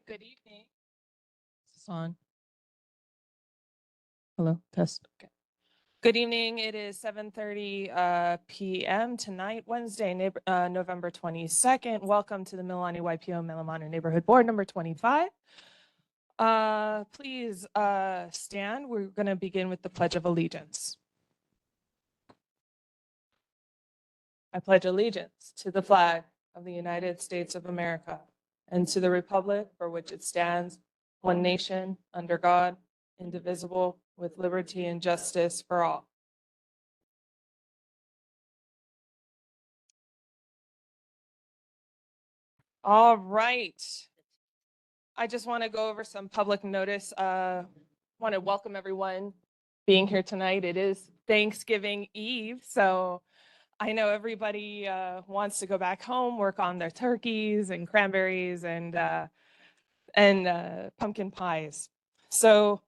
Good evening. Is this on? Hello, test. Okay. Good evening. It is 7:30 p.m. tonight, Wednesday, November 22nd. Welcome to the Mililani Waipio Mililani Neighborhood Board number 25. Please stand. We're going to begin with the Pledge of Allegiance. I pledge allegiance to the flag of the United States of America and to the republic for which it stands, one nation, under God, indivisible, with liberty and justice for all. All right. I just want to go over some public notice. Want to welcome everyone being here tonight. It is Thanksgiving Eve, so I know everybody wants to go back home, work on their turkeys and cranberries and pumpkin pies. So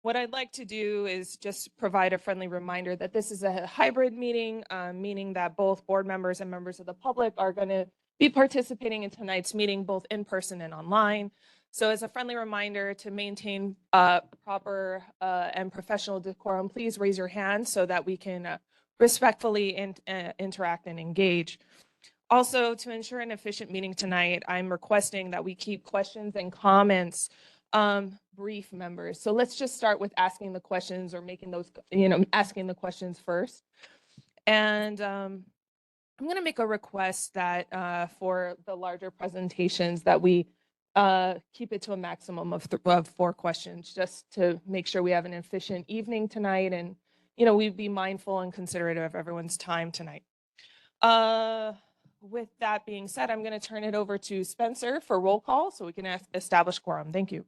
what I'd like to do is just provide a friendly reminder that this is a hybrid meeting, meaning that both board members and members of the public are going to be participating in tonight's meeting, both in person and online. So as a friendly reminder to maintain proper and professional decorum, please raise your hand so that we can respectfully interact and engage. Also, to ensure an efficient meeting tonight, I'm requesting that we keep questions and comments brief, members. So let's just start with asking the questions or making those, asking the questions first. And I'm going to make a request that for the larger presentations that we keep it to a maximum of 4 questions, just to make sure we have an efficient evening tonight, and we'd be mindful and considerate of everyone's time tonight. With that being said, I'm going to turn it over to Spencer for roll call so we can establish quorum. Thank you.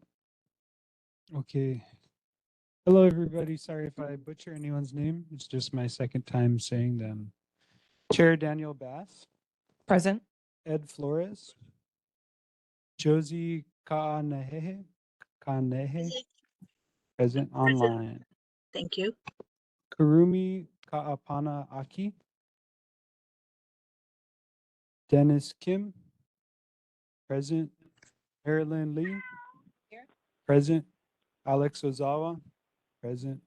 Okay. Hello, everybody. Sorry if I butcher anyone's name. It's just my second time saying them. Chair Daniel Bass. Present. Ed Flores. Josie Kaanehe. Present online. Thank you. Kurumi Kaapana Aki. Dennis Kim. Present. Marilyn Lee. Here. Present. Alex Ozawa. Present.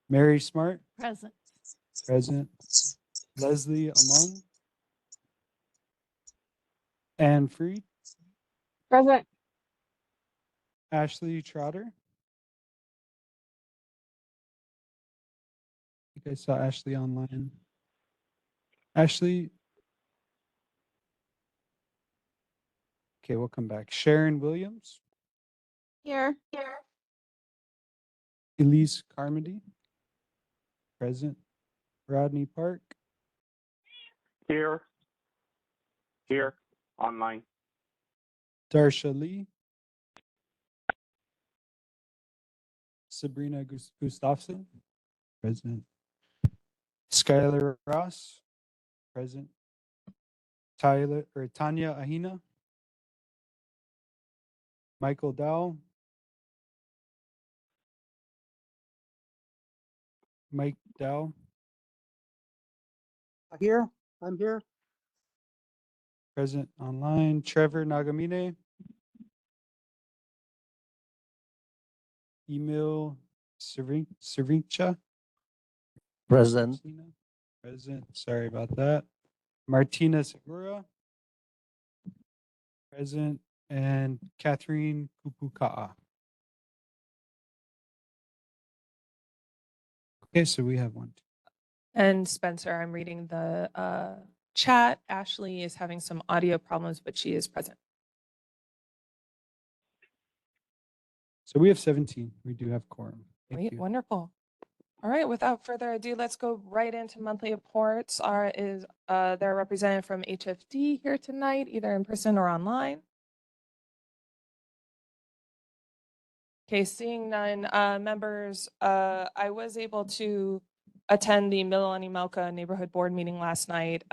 Mary Smart. Present. Present. Leslie Amon. Anne Freed. Present. Ashley Trotter. I think I saw Ashley online. Ashley. Okay, we'll come back. Sharon Williams. Here. Elise Carmody. Present. Rodney Park. Here. Online. Darsha Lee. Sabrina Gustafson. Present. Skylar Ross. Present. Tanya Ahina. Michael Dow. Mike Dow. Here, I'm here. Present online. Trevor Nagamine. Emil Cervincha. Present. Present. Sorry about that. Martina Segura. Present. And Catherine Kupuka'a. Okay, so we have one. And Spencer, I'm reading the chat. Ashley is having some audio problems, but she is present. So we have 17. We do have quorum. Thank you. Wonderful. All right, without further ado, let's go right into monthly reports. They're represented from HFD here tonight, either in person or online. Okay, seeing none, members, I was able to attend the Mililani Melka neighborhood board meeting last night.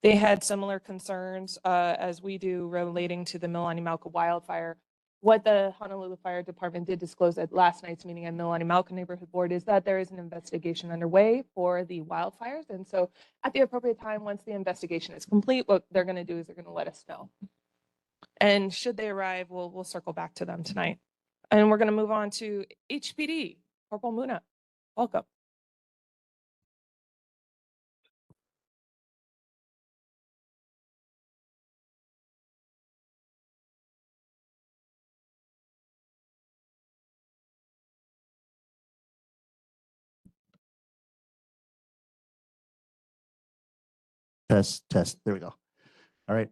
They had similar concerns as we do relating to the Mililani Melka wildfire. What the Honolulu Fire Department did disclose at last night's meeting at Mililani Melka neighborhood board is that there is an investigation underway for the wildfires. And so at the appropriate time, once the investigation is complete, what they're going to do is they're going to let us know. And should they arrive, we'll circle back to them tonight. And we're going to move on to HPD. Corporal Muna, welcome. Test. There we go. All right.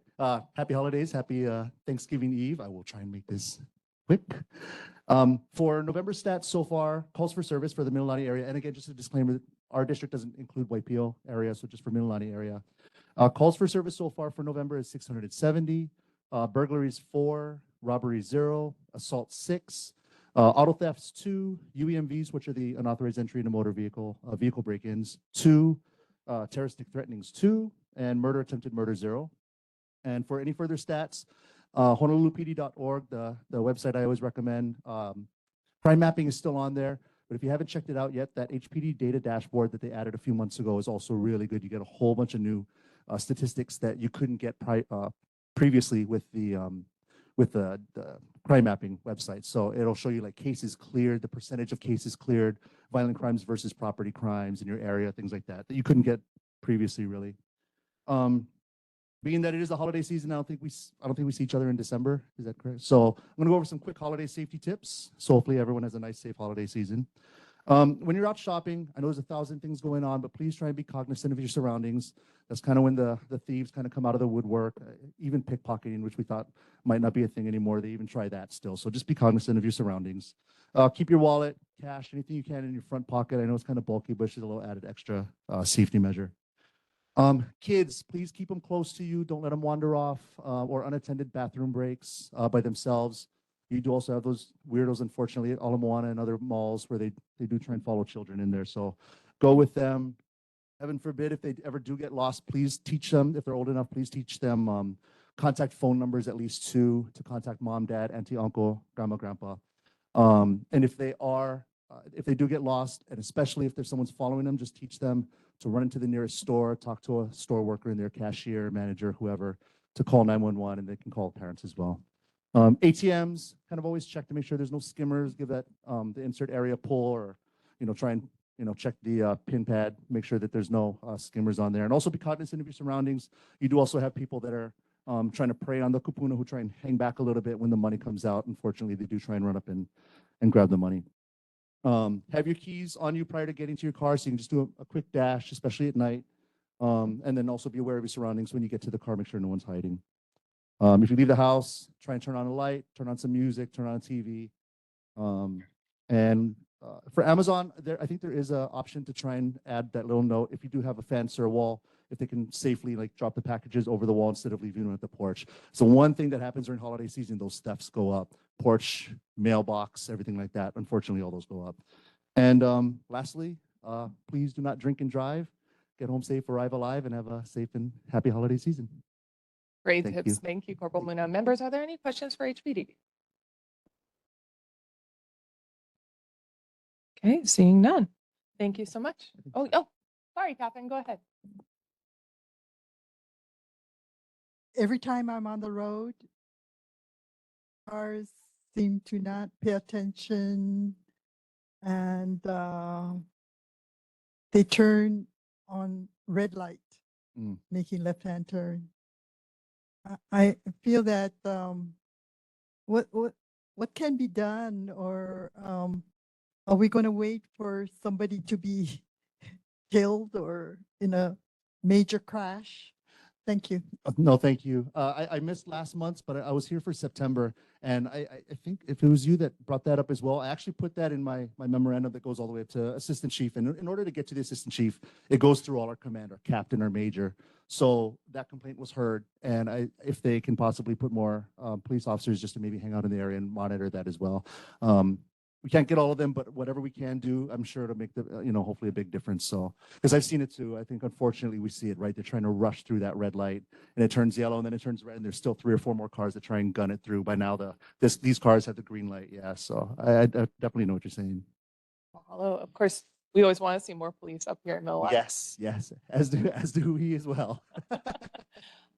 Happy holidays. Happy Thanksgiving Eve. I will try and make this quick. For November stats so far, calls for service for the Mililani area. And again, just a disclaimer, our district doesn't include Waipio area, so just for Mililani area. Calls for service so far for November is 670. Burglaries 4, robberies 0, assault 6, auto thefts 2, UEMVs, which are the unauthorized entry into motor vehicle, vehicle break-ins 2, terroristic threatenings 2, and attempted murder 0. And for any further stats, HonoluluPD.org, the website I always recommend. Crime mapping is still on there, but if you haven't checked it out yet, that HPD data dashboard that they added a few months ago is also really good. You get a whole bunch of new statistics that you couldn't get previously with the crime mapping website. So it'll show you like cases cleared, the percentage of cases cleared, violent crimes versus property crimes in your area, things like that you couldn't get previously really. Being that it is the holiday season, I don't think we see each other in December. Is that correct? So I'm going to go over some quick holiday safety tips. So hopefully everyone has a nice, safe holiday season. When you're out shopping, I know there's 1,000 things going on, but please try and be cognizant of your surroundings. That's kind of when the thieves kind of come out of the woodwork. Even pickpocketing, which we thought might not be a thing anymore. They even try that still. So just be cognizant of your surroundings. Keep your wallet, cash, anything you can in your front pocket. I know it's kind of bulky, but it's just a little added extra safety measure. Kids, please keep them close to you. Don't let them wander off or unattended bathroom breaks by themselves. You do also have those weirdos, unfortunately, at Ala Moana and other malls where they do try and follow children in there. So go with them. Heaven forbid, if they ever do get lost, please teach them, if they're old enough, please teach them contact phone numbers, at least 2, to contact mom, dad, auntie, uncle, grandma, grandpa. And if they do get lost, and especially if there's someone's following them, just teach them to run into the nearest store, talk to a store worker in their cashier, manager, whoever, to call 911, and they can call parents as well. ATMs, kind of always check to make sure there's no skimmers. Give that the insert area pull, or try and check the pin pad, make sure that there's no skimmers on there, and also be cognizant of your surroundings. You do also have people that are trying to prey on the kupuna, who try and hang back a little bit when the money comes out. Unfortunately, they do try and run up and grab the money. Have your keys on you prior to getting to your car, so you can just do a quick dash, especially at night. And then also be aware of your surroundings when you get to the car. Make sure no one's hiding. If you leave the house, try and turn on a light, turn on some music, turn on a TV. For Amazon, I think there is an option to try and add that little note if you do have a fence or a wall, if they can safely drop the packages over the wall instead of leaving them at the porch. So one thing that happens during holiday season, those thefts go up. Porch, mailbox, everything like that. Unfortunately, all those go up. And lastly, please do not drink and drive. Get home safe, arrive alive, and have a safe and happy holiday season. Great Thank tips. you. Thank you, Corporal Muna. Members, are there any questions for HPD? Okay, seeing none. Thank you so much. Oh, sorry, Catherine, go ahead. Every time I'm on the road, cars seem to not pay attention, and they turn on red light, making left-hand turn. I feel that what can be done, or are we going to wait for somebody to be killed or in a major crash? Thank you. No, thank you. I missed last month's, but I was here for September, and I think if it was you that brought that up as well, I actually put that in my memorandum that goes all the way up to assistant chief. And in order to get to the assistant chief, it goes through all our commander, captain, or major. So that complaint was heard, and if they can possibly put more police officers just to maybe hang out in the area and monitor that as well. We can't get all of them, but whatever we can do, I'm sure it'll make the hopefully a big difference. So, because I've seen it too. I think unfortunately we see it, right? They're trying to rush through that red light, and it turns yellow, and then it turns red, and there's still 3 or 4 more cars that try and gun it through. By now, these cars have the green light. Yeah, so I definitely know what you're saying. Hello. Of course, we always want to see more police up here in Mililani. Yes, as do we as well.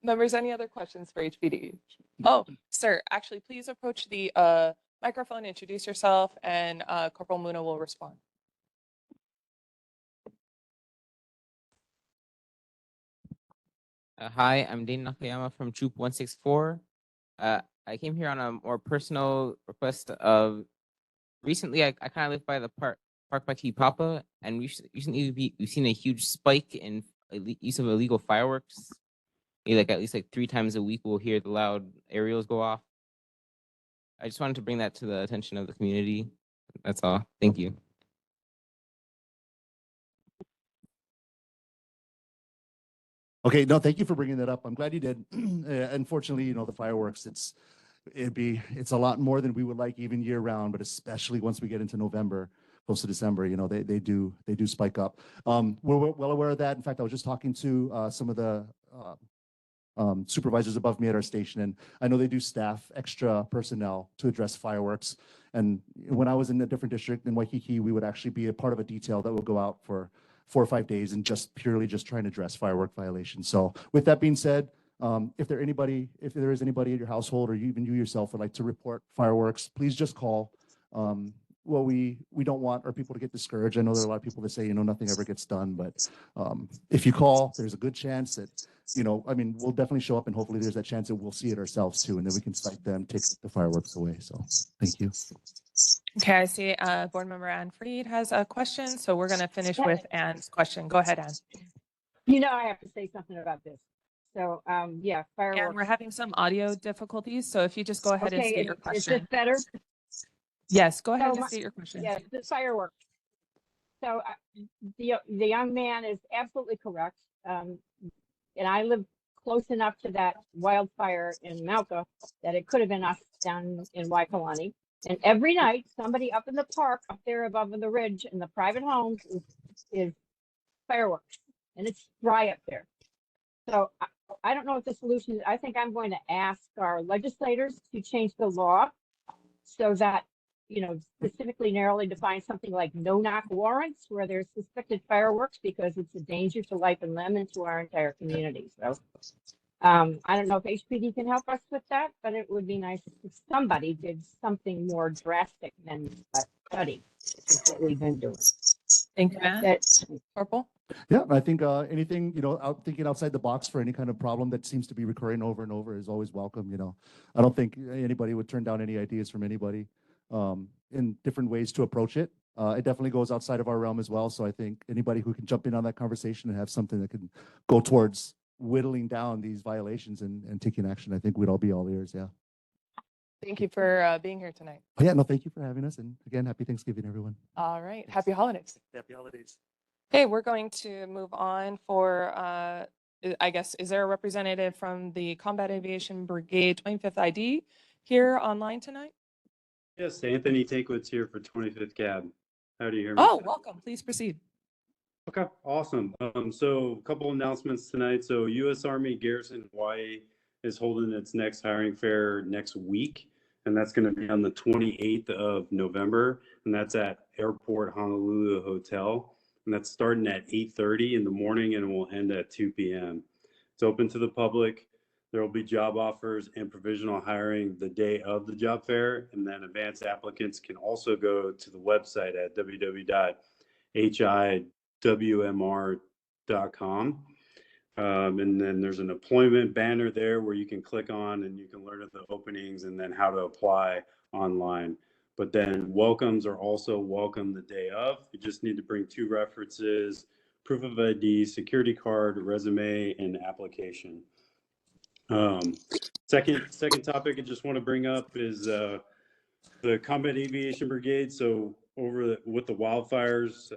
Members, any other questions for HPD? Oh, sir, actually, please approach the microphone, introduce yourself, and Corporal Muna will respond. Hi, I'm Dane Nakayama from Troop 164. I came here on a more personal request of recently I kind of live by the park by Papa, and recently we've seen a huge spike in use of illegal fireworks. Maybe like at least like 3 times a week we'll hear the loud aerials go off. I just wanted to bring that to the attention of the community. That's all. Thank you. Okay, no, thank you for bringing that up. I'm glad you did. Unfortunately, you know, the fireworks, it's a lot more than we would like even year round, but especially once we get into November, close to December, you know, they do spike up. We're well aware of that. In fact, I was just talking to some of the supervisors above me at our station, and I know they do staff extra personnel to address fireworks. And when I was in a different district in Waikiki, we would actually be a part of a detail that would go out for 4 or 5 days and just purely trying to address firework violations. So with that being said, if there is anybody in your household or even you yourself would like to report fireworks, please just call. What we don't want are people to get discouraged. I know there are a lot of people that say, you know, nothing ever gets done, but if you call, there's a good chance that, you know, I mean, we'll definitely show up, and hopefully there's that chance that we'll see it ourselves too, and then we can cite them, take the fireworks away. So thank you. Okay, I see Board Member Ann Freed has a question, so we're going to finish with Ann's question. Go ahead, Ann. You know, I have to say something about this. So, yeah, Ann, fireworks. we're having some audio difficulties, so if you just go ahead and state your Is question. this better? Yes, go ahead So and state your question. Yeah, the fireworks. So the young man is absolutely correct. And I live close enough to that wildfire in Mauka that it could have been us down in Waipio. And every night, somebody up in the park, up there above the ridge in the private homes is fireworks. And it's dry up there. So I don't know what the solution is. I think I'm going to ask our legislators to change the law so that, you know, specifically narrowly define something like no-knock warrants where there's suspected fireworks, because it's a danger to life and limb and to our entire community. So I don't know if HPD can help us with that, but it would be nice if somebody did something more drastic than a study. That's what we've been doing. Thank you, Ann. Corporal? Yeah, I think anything, you know, thinking outside the box for any kind of problem that seems to be recurring over and over is always welcome. You know, I don't think anybody would turn down any ideas from anybody in different ways to approach it. It definitely goes outside of our realm as well. So I think anybody who can jump in on that conversation and have something that can go towards whittling down these violations and taking action, I think we'd all be all ears. Yeah. Thank you for being here tonight. Oh, yeah, no, thank you for having us. And again, happy Thanksgiving, everyone. All right. Happy holidays. Happy holidays. Okay, we're going to move on for, I guess, is there a representative from the Combat Aviation Brigade 25th ID here online tonight? Yes, Anthony Tankwitz here for 25th Cab. How do you hear me? Oh, welcome. Please proceed. Okay, awesome. So a couple announcements tonight. So U.S. Army Garrison Hawaii is holding its next hiring fair next week, and that's going to be on the 28th of November, and that's at Airport Honolulu Hotel, and that's starting at 8:30 in the morning and will end at 2 p.m. It's open to the public. There will be job offers and provisional hiring the day of the job fair, and then advanced applicants can also go to the website at www.hiwmr.com. And then there's an employment banner there where you can click on and you can learn of the openings and then how to apply online. But then welcomes are also welcome the day of. You just need to bring 2 references, proof of ID, security card, resume, and application. Second topic I just want to bring up is the Combat Aviation Brigade. So with the wildfires,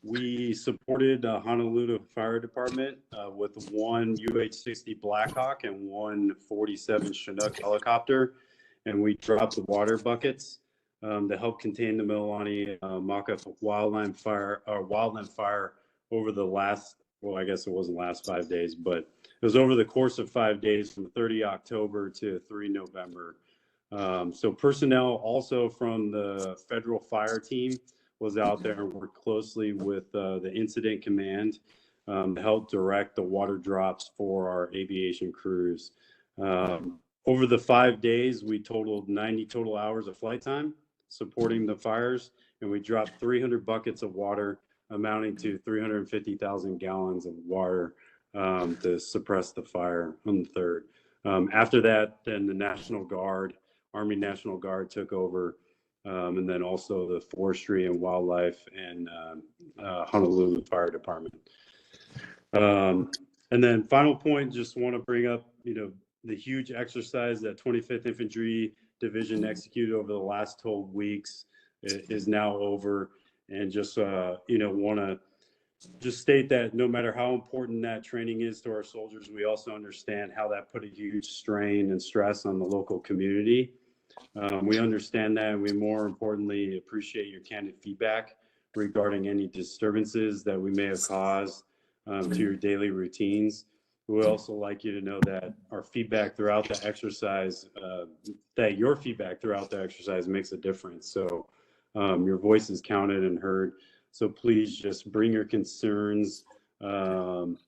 we supported Honolulu Fire Department with 1 UH-60 Blackhawk and 1 47 Chinook helicopter, and we dropped the water buckets to help contain the Mililani Maka wildland fire over the last, well, I guess it wasn't last 5 days, but it was over the course of 5 days from 30 October to 3 November. So personnel also from the federal fire team was out there and worked closely with the incident command to help direct the water drops for our aviation crews. Over the 5 days, we totaled 90 total hours of flight time supporting the fires, and we dropped 300 buckets of water, amounting to 350,000 gallons of water to suppress the fire on the 3rd. After that, then the National Guard, Army National Guard took over, and then also the Forestry and Wildlife and Honolulu Fire Department. And then final point, just want to bring up, the huge exercise that 25th Infantry Division executed over the last 12 weeks is now over. And just, want to just state that no matter how important that training is to our soldiers, we also understand how that put a huge strain and stress on the local community. We understand that, and we more importantly appreciate your candid feedback regarding any disturbances that we may have caused to your daily routines. We would also like you to know that our feedback throughout the exercise, that your feedback throughout the exercise makes a difference. So your voice is counted and heard. So please just bring your concerns to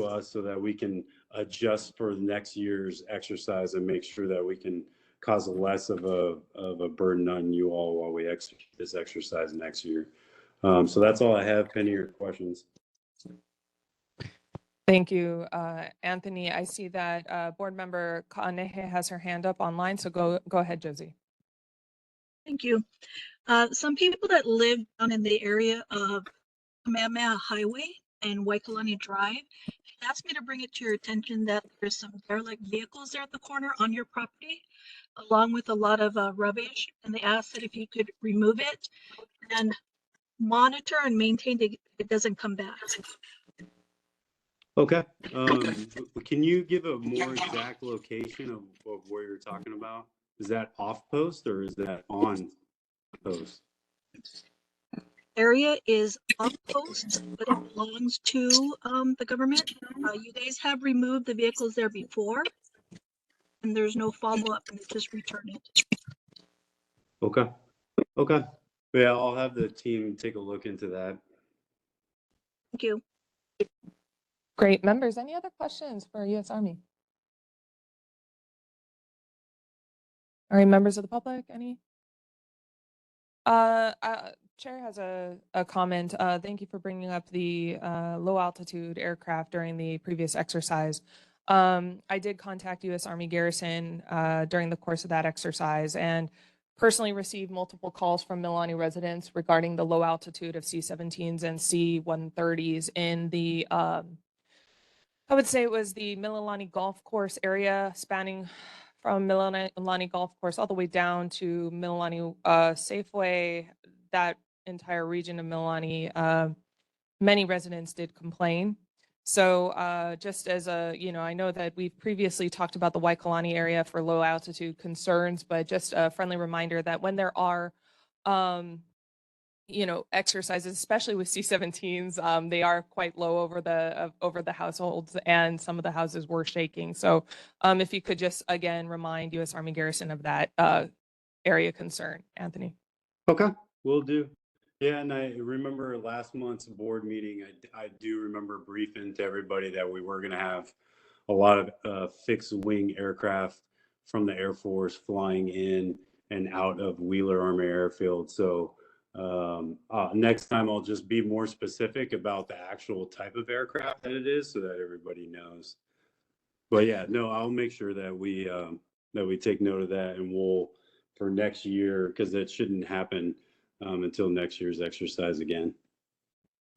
us so that we can adjust for next year's exercise and make sure that we can cause less of a burden on you all while we execute this exercise next year. So that's all I have. Penny, your questions? Thank you, Anthony. I see that Board Member Ka'anehe has her hand up online, so go ahead, Josie. Thank you. Some people that live down in the area of Kamehameha Highway and Waikilani Drive asked me to bring it to your attention that there's some derelict vehicles there at the corner on your property, along with a lot of rubbish, and they asked that if you could remove it and monitor and maintain that it doesn't come back. Okay. Can you give a more exact location of where you're talking about? Is that off post or is that on post? Area is off post, but it belongs to the government. You guys have removed the vehicles there before, and there's no follow-up, and just return it. Okay. Okay. Yeah, I'll have the team take a look into that. Thank you. Great. Members, any other questions for U.S. Army? All right, members of the public, any? Chair has a comment. Thank you for bringing up the low altitude aircraft during the previous exercise. I did contact U.S. Army Garrison during the course of that exercise and personally received multiple calls from Mililani residents regarding the low altitude of C-17s and C-130s in the, I would say it was the Mililani Golf Course area spanning from Mililani Golf Course all the way down to Mililani Safeway, that entire region of Mililani. Many residents did complain. So just as a, I know that we've previously talked about the Waikilani area for low altitude concerns, but just a friendly reminder that when there are, exercises, especially with C-17s, they are quite low over the households, and some of the houses were shaking. So if you could just again remind U.S. Army Garrison of that area concern, Anthony. Okay, will do. Yeah, and I remember last month's board meeting, I do remember briefing to everybody that we were going to have a lot of fixed wing aircraft from the Air Force flying in and out of Wheeler Army Airfield. So next time I'll just be more specific about the actual type of aircraft that it is so that everybody knows. But yeah, no, I'll make sure that we take note of that, and we'll, for next year, because that shouldn't happen until next year's exercise again.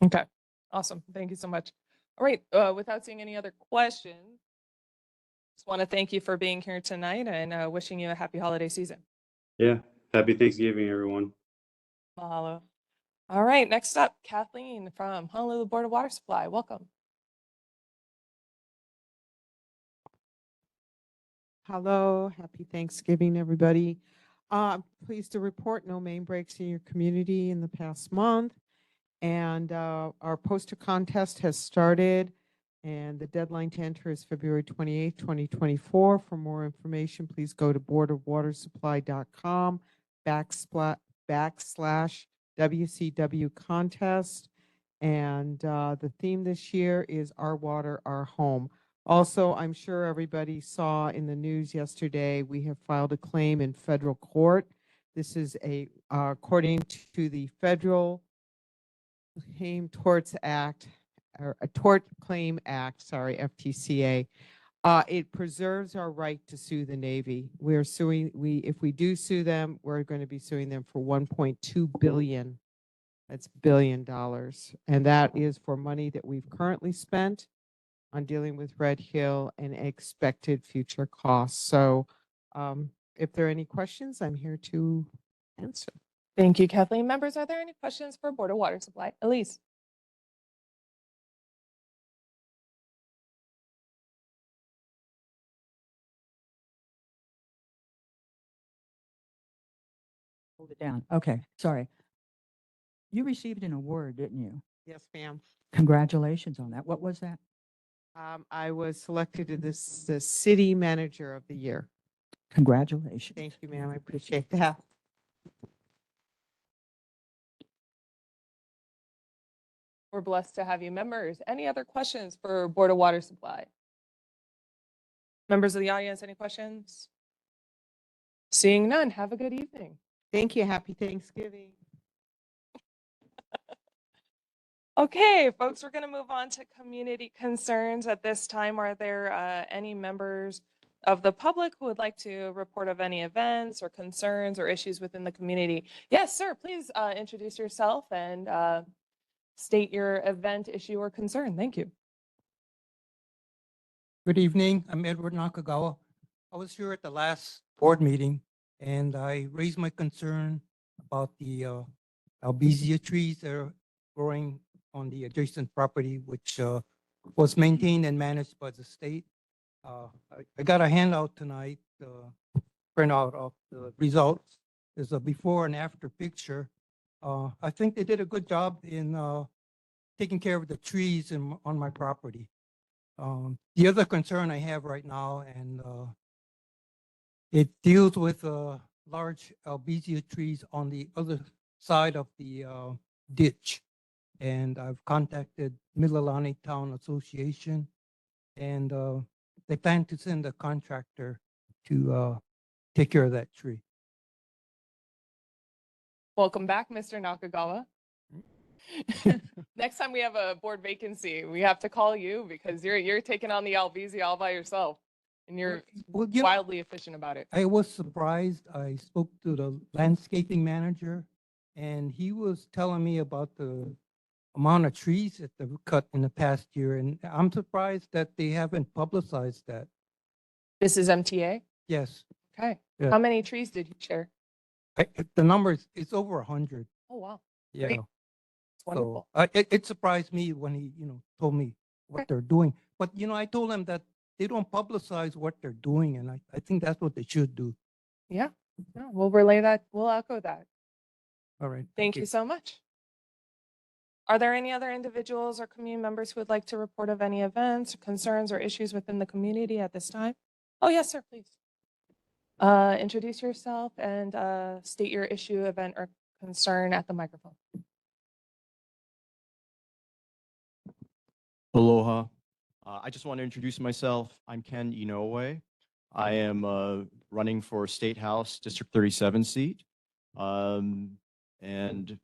Okay, awesome. Thank you so much. All right, without seeing any other questions, just want to thank you for being here tonight and wishing you a happy holiday season. Yeah, happy Thanksgiving, everyone. Mahalo. All right, next up, Kathleen from Honolulu Board of Water Supply. Welcome. Hello, happy Thanksgiving, everybody. I'm pleased to report no main breaks in your community in the past month. And our poster contest has started, and the deadline to enter is February 28th, 2024. For more information, please go to boardofwatersupply.com /WCW contest. And the theme this year is Our Water, Our Home. Also, I'm sure everybody saw in the news yesterday, we have filed a claim in federal court. This is according to the Federal Claim Torts Act, or a Tort Claim Act, sorry, FTCA. It preserves our right to sue the Navy. We're suing, if we do sue them, we're going to be suing them for $1.2 billion. That's $1 billion. And that is for money that we've currently spent on dealing with Red Hill and expected future costs. So if there are any questions, I'm here to answer. Thank you, Kathleen. Members, are there any questions for Board of Water Supply? Elise? Hold it down. Okay, sorry. You received an award, didn't you? Yes, ma'am. Congratulations on that. What was that? I was selected as the City Manager of the Year. Congratulations. Thank you, ma'am. I appreciate that. We're blessed to have you. Members, any other questions for Board of Water Supply? Members of the audience, any questions? Seeing none, have a good evening. Thank you. Happy Thanksgiving. Okay, folks, we're going to move on to community concerns at this time. Are there any members of the public who would like to report of any events or concerns or issues within the community? Yes, sir, please introduce yourself and state your event, issue, or concern. Thank you. Good evening. I'm Edward Nakagawa. I was here at the last board meeting and I raised my concern about the albizia trees that are growing on the adjacent property, which was maintained and managed by the state. I got a handout tonight, printout of the results. There's a before and after picture. I think they did a good job in taking care of the trees on my property. The other concern I have right now, and it deals with large albizia trees on the other side of the ditch. And I've contacted Mililani Town Association, and they plan to send a contractor to take care of that tree. Welcome back, Mr. Nakagawa. Next time we have a board vacancy, we have to call you because you're taking on the albizia all by yourself, and you're Well, you know, wildly efficient about it. I was surprised. I spoke to the landscaping manager, and he was telling me about the amount of trees that they've cut in the past year, and I'm surprised that they haven't publicized that. This is MTA? Yes, Okay. Yeah. How many trees did you share? the numbers, it's over 100. Oh, wow. Yeah. Great. It's wonderful. So it surprised me when he, told me what Okay. they're doing. But, I told them that they don't publicize what they're doing, and I think that's what they should do. Yeah. No, we'll relay that. We'll echo that. All right. Thank you so much. Are there any other individuals or community members who would like to report of any events, concerns, or issues within the community at this time? Oh, yes, sir, please. Introduce yourself and state your issue, event, or concern at the microphone. Aloha. I just want to introduce myself. I'm Ken Inoue. I am running for State House District 37 seat. And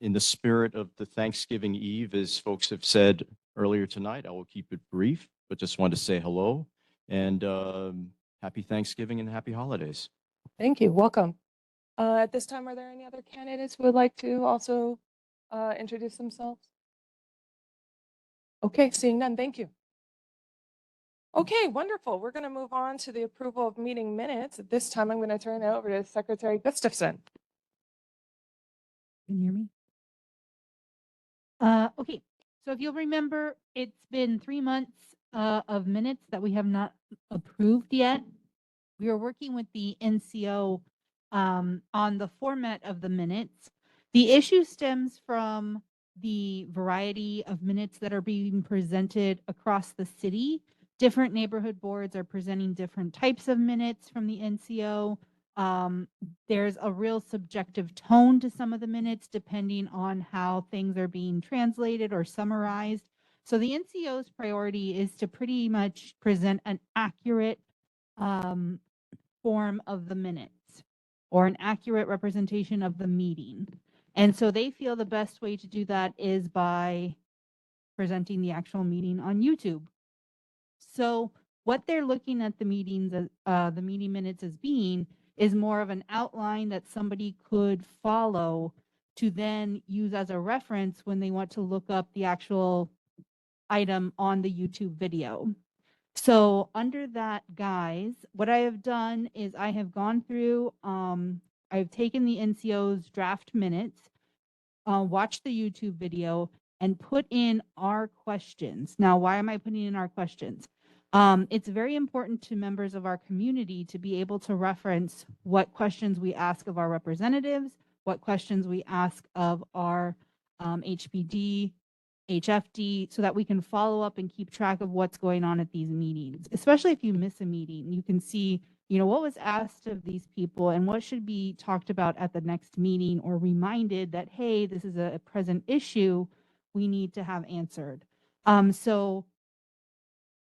in the spirit of the Thanksgiving Eve, as folks have said earlier tonight, I will keep it brief, but just want to say hello and happy Thanksgiving and happy holidays. Thank you. Welcome. At this time, are there any other candidates who would like to also introduce themselves? Okay, seeing none, thank you. Okay, wonderful. We're going to move on to the approval of meeting minutes. At this time, I'm going to turn it over to Secretary Gustafson. Can you hear me? Okay, so if you'll remember, it's been 3 months of minutes that we have not approved yet. We are working with the NCO on the format of the minutes. The issue stems from the variety of minutes that are being presented across the city. Different neighborhood boards are presenting different types of minutes from the NCO. There's a real subjective tone to some of the minutes depending on how things are being translated or summarized. So the NCO's priority is to pretty much present an accurate form of the minutes or an accurate representation of the meeting. And so they feel the best way to do that is by presenting the actual meeting on YouTube. So what they're looking at the meetings, the meeting minutes as being is more of an outline that somebody could follow to then use as a reference when they want to look up the actual item on the YouTube video. So under that, guys, what I have done is I have gone through, I've taken the NCO's draft minutes, watched the YouTube video, and put in our questions. Now, why am I putting in our questions? It's very important to members of our community to be able to reference what questions we ask of our representatives, what questions we ask of our HPD, HFD, so that we can follow up and keep track of what's going on at these meetings. Especially if you miss a meeting, you can see, you know, what was asked of these people and what should be talked about at the next meeting, or reminded that, hey, this is a present issue we need to have answered. So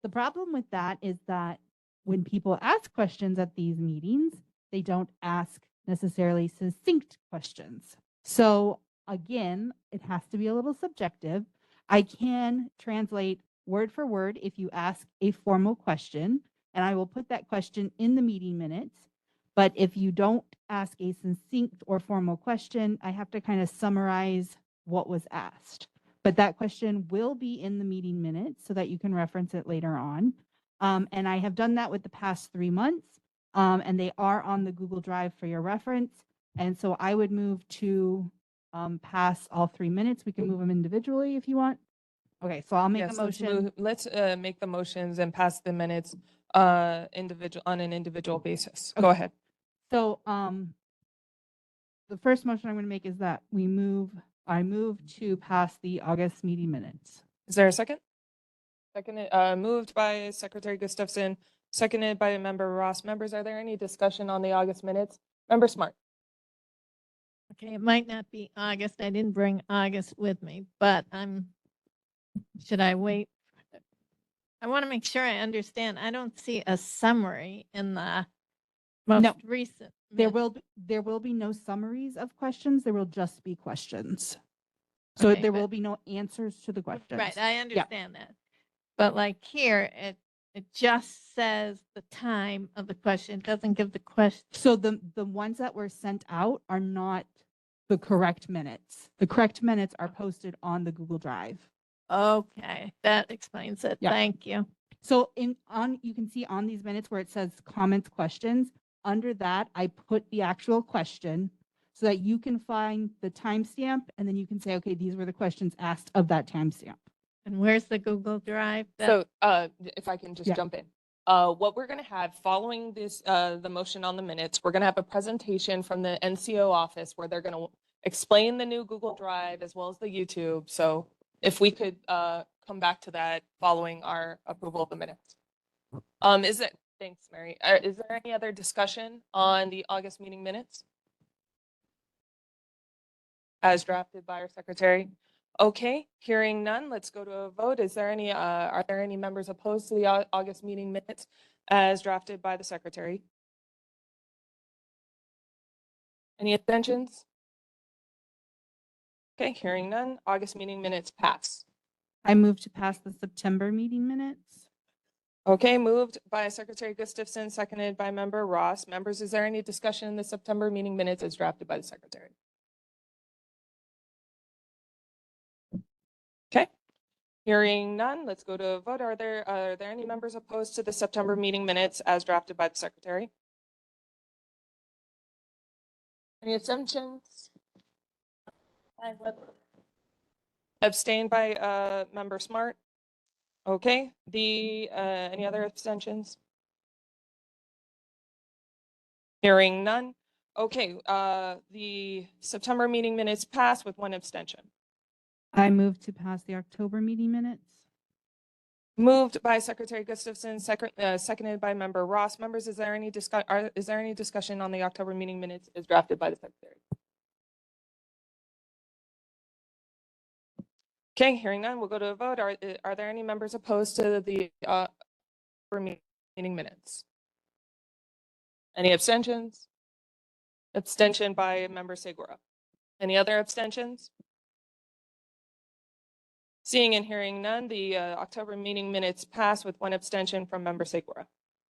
the problem with that is that when people ask questions at these meetings, they don't ask necessarily succinct questions. So again, it has to be a little subjective. I can translate word for word if you ask a formal question, and I will put that question in the meeting minutes. But if you don't ask a succinct or formal question, I have to kind of summarize what was asked. But that question will be in the meeting minutes so that you can reference it later on. And I have done that with the past 3 months, and they are on the Google Drive for your reference. And so I would move to pass all 3 minutes. We can move them individually if you want. Okay, so I'll make a motion. Let's make the motions and pass the minutes individual on an individual basis. Go ahead. So the first motion I'm going to make is that I move to pass the August meeting minutes. Is there a second? Seconded, moved by Secretary Gustafson, seconded by Member Ross. Members, are there any discussion on the August minutes? Member Smart. Okay, it might not be August. I didn't bring August with me, but should I wait? I want to make sure I understand. I don't see a summary in the most recent. There will be no summaries of questions. There will just be questions. So Okay, there will be no answers to the questions. Right, I understand that. But like here, it just says the time of the question. It doesn't give the question. So the ones that were sent out are not the correct minutes. The correct minutes are posted on the Google Drive. Okay, that explains it. Yeah. Thank you. So you can see on these minutes where it says comments, questions, under that I put the actual question so that you can find the timestamp, and then you can say, okay, these were the questions asked of that timestamp. And where's the Google Drive? So if I can just jump in. What we're going to have following this, the motion on the minutes, we're going to have a presentation from the NCO office where they're going to explain the new Google Drive as well as the YouTube. So if we could come back to that following our approval of the minutes. Thanks, Mary. Is there any other discussion on the August meeting minutes as drafted by our secretary? Okay, hearing none, let's go to a vote. Is there any, are there any members opposed to the August meeting minutes as drafted by the secretary? Any abstentions? Okay, hearing none, August meeting minutes pass. I move to pass the September meeting minutes. Okay, moved by Secretary Gustafson, seconded by Member Ross. Members, is there any discussion in the September meeting minutes as drafted by the secretary? Okay, hearing none, let's go to a vote. Are there any members opposed to the September meeting minutes as drafted by the secretary? Any abstentions? Abstained by Member Smart. Okay, any other abstentions? Hearing none. Okay, the September meeting minutes pass with one abstention. I move to pass the October meeting minutes. Moved by Secretary Gustafson, seconded by Member Ross. Members, is there any discussion on the October meeting minutes as drafted by the Secretary? Okay, hearing none, we'll go to a vote. Are there any members opposed to the October meeting minutes? Any abstentions? Abstention by Member Segura. Any other abstentions? Seeing and hearing none, the October meeting minutes pass with one abstention from Member Segura.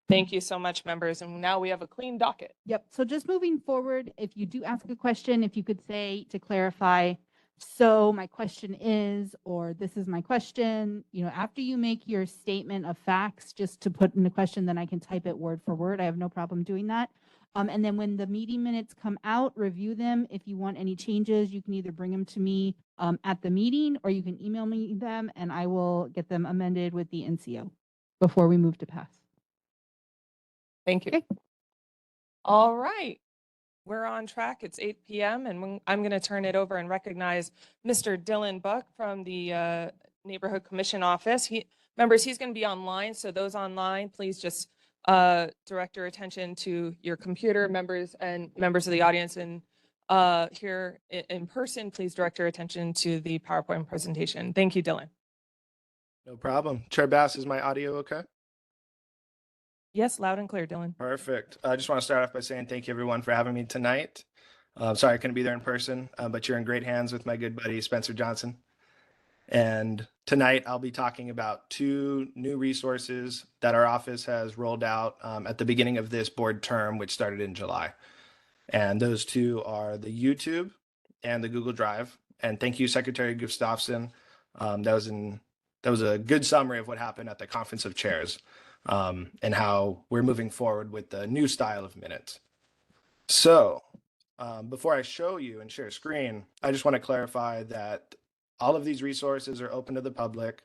Thank you so much, members. And now we have a clean docket. Yep. So just moving forward, if you do ask a question, if you could say to clarify, so my question is, or this is my question, after you make your statement of facts, just to put in the question, then I can type it word for word. I have no problem doing that. And then when the meeting minutes come out, review them. If you want any changes, you can either bring them to me at the meeting, or you can email me them and I will get them amended with the NCO before we move to pass. Thank you. Okay. All right. We're on track. It's 8 p.m. and I'm going to turn it over and recognize Mr. Dylan Buck from the Neighborhood Commission Office. Members, he's going to be online. So those online, please just direct your attention to your computer. Members and members of the audience and here in person, please direct your attention to the PowerPoint presentation. Thank you, Dylan. No problem. Chair Bass, is my audio okay? Yes, loud and clear, Dylan. Perfect. I just want to start off by saying thank you everyone for having me tonight. Sorry I couldn't be there in person, but you're in great hands with my good buddy, Spencer Johnson. And tonight I'll be talking about 2 new resources that our office has rolled out at the beginning of this board term, which started in July. And those 2 are the YouTube and the Google Drive. And thank you, Secretary Gustafson. That was a good summary of what happened at the Conference of Chairs. And how we're moving forward with the new style of minutes. So before I show you and share screen, I just want to clarify that all of these resources are open to the public.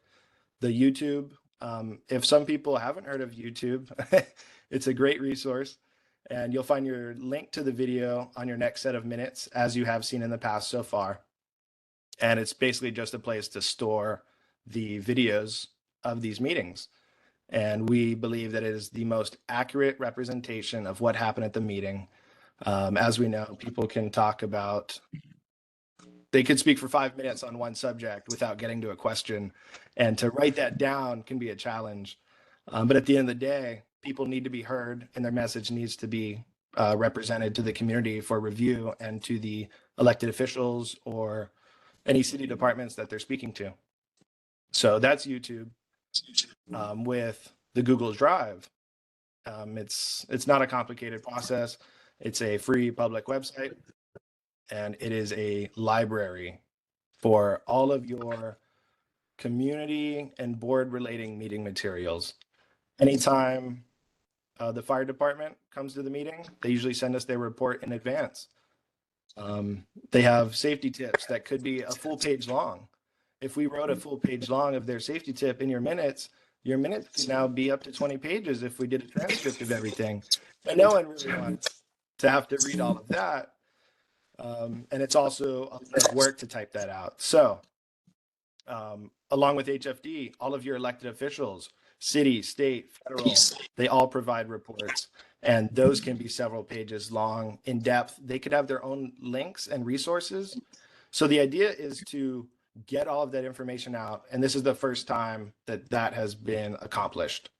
The YouTube, if some people haven't heard of YouTube, it's a great resource. And you'll find your link to the video on your next set of minutes, as you have seen in the past so far. And it's basically just a place to store the videos of these meetings. And we believe that it is the most accurate representation of what happened at the meeting. As we know, people can talk about, they could speak for 5 minutes on one subject without getting to a question. And to write that down can be a challenge. But at the end of the day, people need to be heard and their message needs to be represented to the community for review and to the elected officials or any city departments that they're speaking to. So that's YouTube. With the Google Drive, it's not a complicated process. It's a free public website, and it is a library for all of your community and board relating meeting materials. Anytime the fire department comes to the meeting, they usually send us their report in advance. They have safety tips that could be a full page long. If we wrote a full page long of their safety tip in your minutes could now be up to 20 pages if we did a transcript of everything. And no one really wants to have to read all of that. And it's also a lot of work to type that out. So along with HFD, all of your elected officials, city, state, federal, they all provide reports. And those can be several pages long, in depth. They could have their own links and resources. So the idea is to get all of that information out. And this is the first time that that has been accomplished.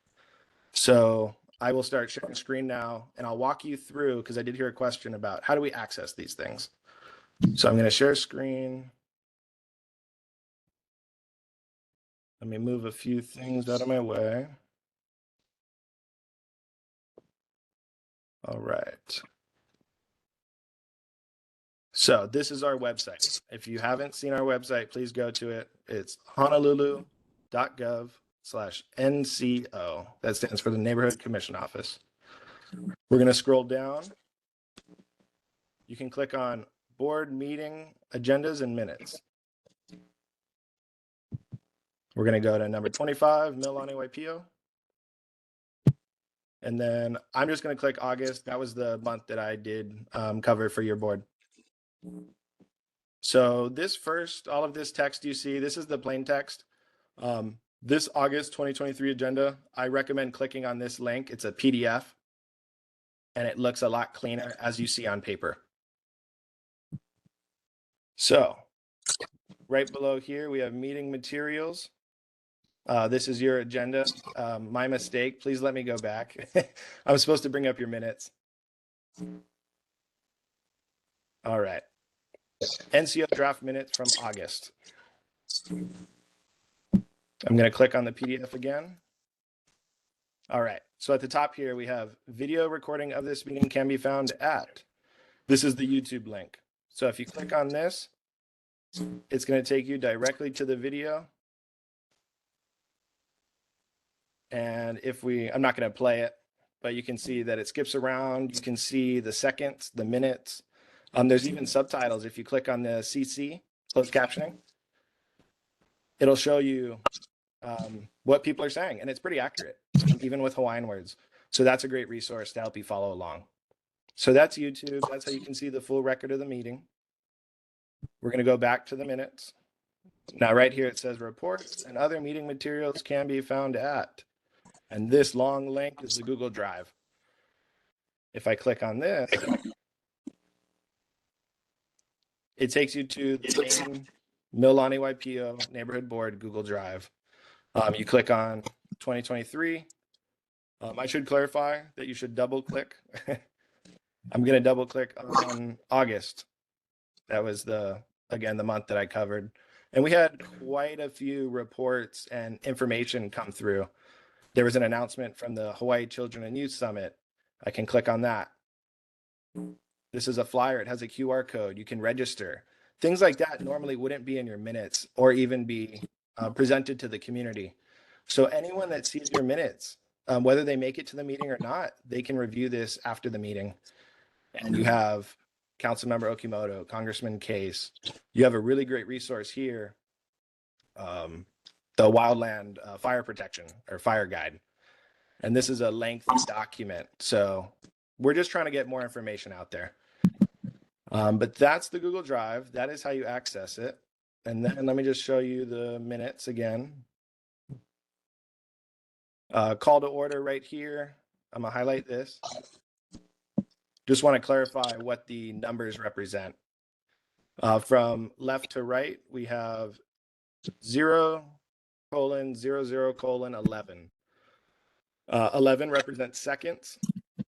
So I will start sharing screen now and I'll walk you through, because I did hear a question about how do we access these things. So I'm going to share screen. Let me move a few things out of my way. All right. So this is our website. If you haven't seen our website, please go to it. It's honolulu.gov/NCO. That stands for the Neighborhood Commission Office. We're going to scroll down. You can click on Board Meeting Agendas and Minutes. We're going to go to number 25, Mililani, Waipio. And then I'm just going to click August. That was the month that I did cover for your board. So this first, all of this text you see, this is the plain text. this August 2023 agenda, I recommend clicking on this link. It's a PDF and it looks a lot cleaner as you see on paper. So right below here, we have meeting materials. This is your agenda. My mistake. Please let me go back. I was supposed to bring up your minutes. All right. NCO draft minutes from August. I'm going to click on the PDF again. All right. So at the top here, we have video recording of this meeting can be found at. This is the YouTube link. So if you click on this, it's going to take you directly to the video. And I'm not going to play it, but you can see that it skips around. You can see the seconds, the minutes. There's even subtitles. If you click on the CC, closed captioning, it'll show you what people are saying. And it's pretty accurate, even with Hawaiian words. So that's a great resource to help you follow along. So that's YouTube. That's how you can see the full record of the meeting. We're going to go back to the minutes. Now, right here, it says reports and other meeting materials can be found at. And this long link is the Google Drive. If I click on this, it takes you to the main Mililani Waipio Neighborhood Board Google Drive. You click on 2023. I should clarify that you should double click. I'm going to double click on August. That was again, the month that I covered. And we had quite a few reports and information come through. There was an announcement from the Hawaii Children and Youth Summit. I can click on that. This is a flyer. It has a QR code. You can register. Things like that normally wouldn't be in your minutes or even be presented to the community. So anyone that sees your minutes, whether they make it to the meeting or not, they can review this after the meeting. And you have Councilmember Okimoto, Congressman Case. You have a really great resource here, the Wildland Fire Protection or Fire Guide. And this is a lengthy document. So we're just trying to get more information out there. But that's the Google Drive. That is how you access it. And then let me just show you the minutes again. Call to order right here. I'm gonna highlight this. Just want to clarify what the numbers represent. From left to right, we have 0:00:11. 11 represents seconds.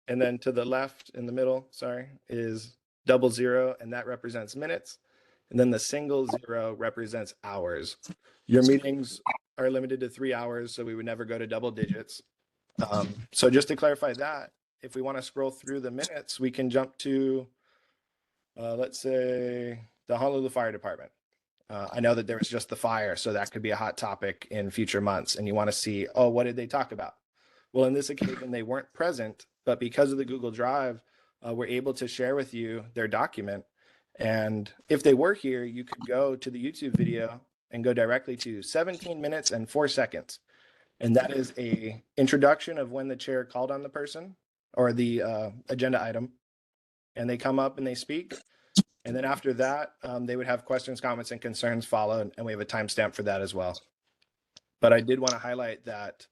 And then to the left in the middle, sorry, is 00, and that represents minutes. And then the single 0 represents hours. Your meetings are limited to 3 hours, so we would never go to double digits. So just to clarify that, if we want to scroll through the minutes, we can jump to, let's say, the Honolulu Fire Department. I know that there was just the fire, so that could be a hot topic in future months. And you want to see, oh, what did they talk about? Well, in this occasion, they weren't present, but because of the Google Drive, we're able to share with you their document. And if they were here, you could go to the YouTube video and go directly to 17 minutes and 4 seconds. And that is a introduction of when the chair called on the person or the agenda item. And they come up and they speak. And then after that, they would have questions, comments, and concerns followed. And we have a timestamp for that as well. But I did want to highlight that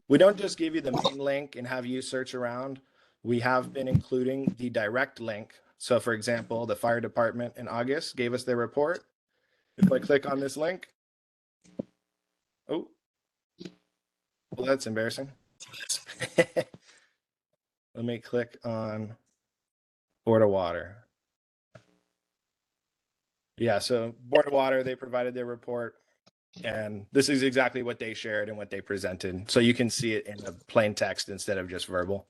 we don't just give you the main link and have you search around. We have been including the direct link. So for example, the fire department in August gave us their report. If I click on this link, oh, well, that's embarrassing. Let me click on Board of Water. Yeah, so Board of Water, they provided their report. And this is exactly what they shared and what they presented. So you can see it in the plain text instead of just verbal.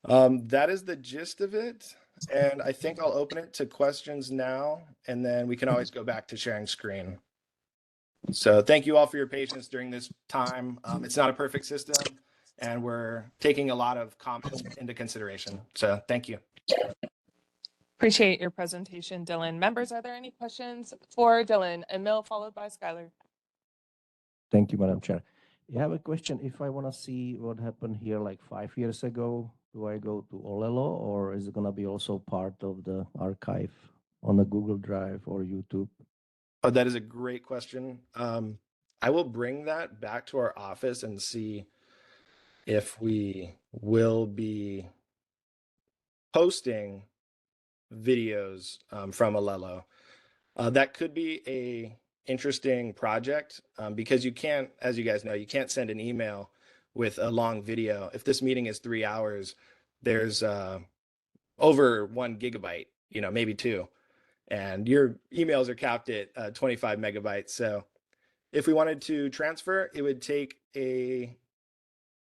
That is the gist of it. And I think I'll open it to questions now, and then we can always go back to sharing screen. So thank you all for your patience during this time. It's not a perfect system, and we're taking a lot of comments into consideration. So thank you. Appreciate your presentation, Dylan. Members, are there any questions for Dylan? Emil, followed by Skylar. Thank you, Madam Chair. I have a question. If I want to see what happened here like 5 years ago, do I go to Olelo, or is it going to be also part of the archive on the Google Drive or YouTube? Oh, that is a great question. I will bring that back to our office and see if we will be posting videos from Alelo. That could be a interesting project because you can't, as you guys know, you can't send an email with a long video. If this meeting is 3 hours, there's over 1 gigabyte, maybe 2, and your emails are capped at 25 megabytes. So if we wanted to transfer, it would take a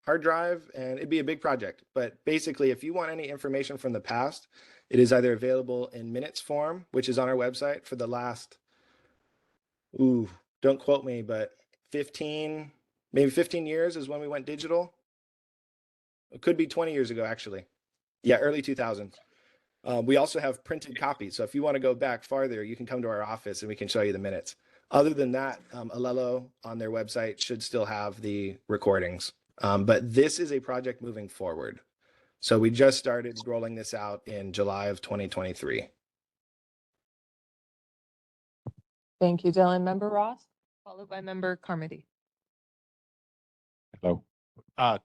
hard drive and it'd be a big project. But basically, if you want any information from the past, it is either available in minutes form, which is on our website for the last, don't quote me, but 15, maybe 15 years is when we went digital. It could be 20 years ago, actually. Yeah, early 2000s. We also have printed copies. So if you want to go back farther, you can come to our office and we can show you the minutes. Other than that, Alelo on their website should still have the recordings. But this is a project moving forward. So we just started rolling this out in July of 2023. Thank you, Dylan. Member Ross, followed by Member Carmody. Hello.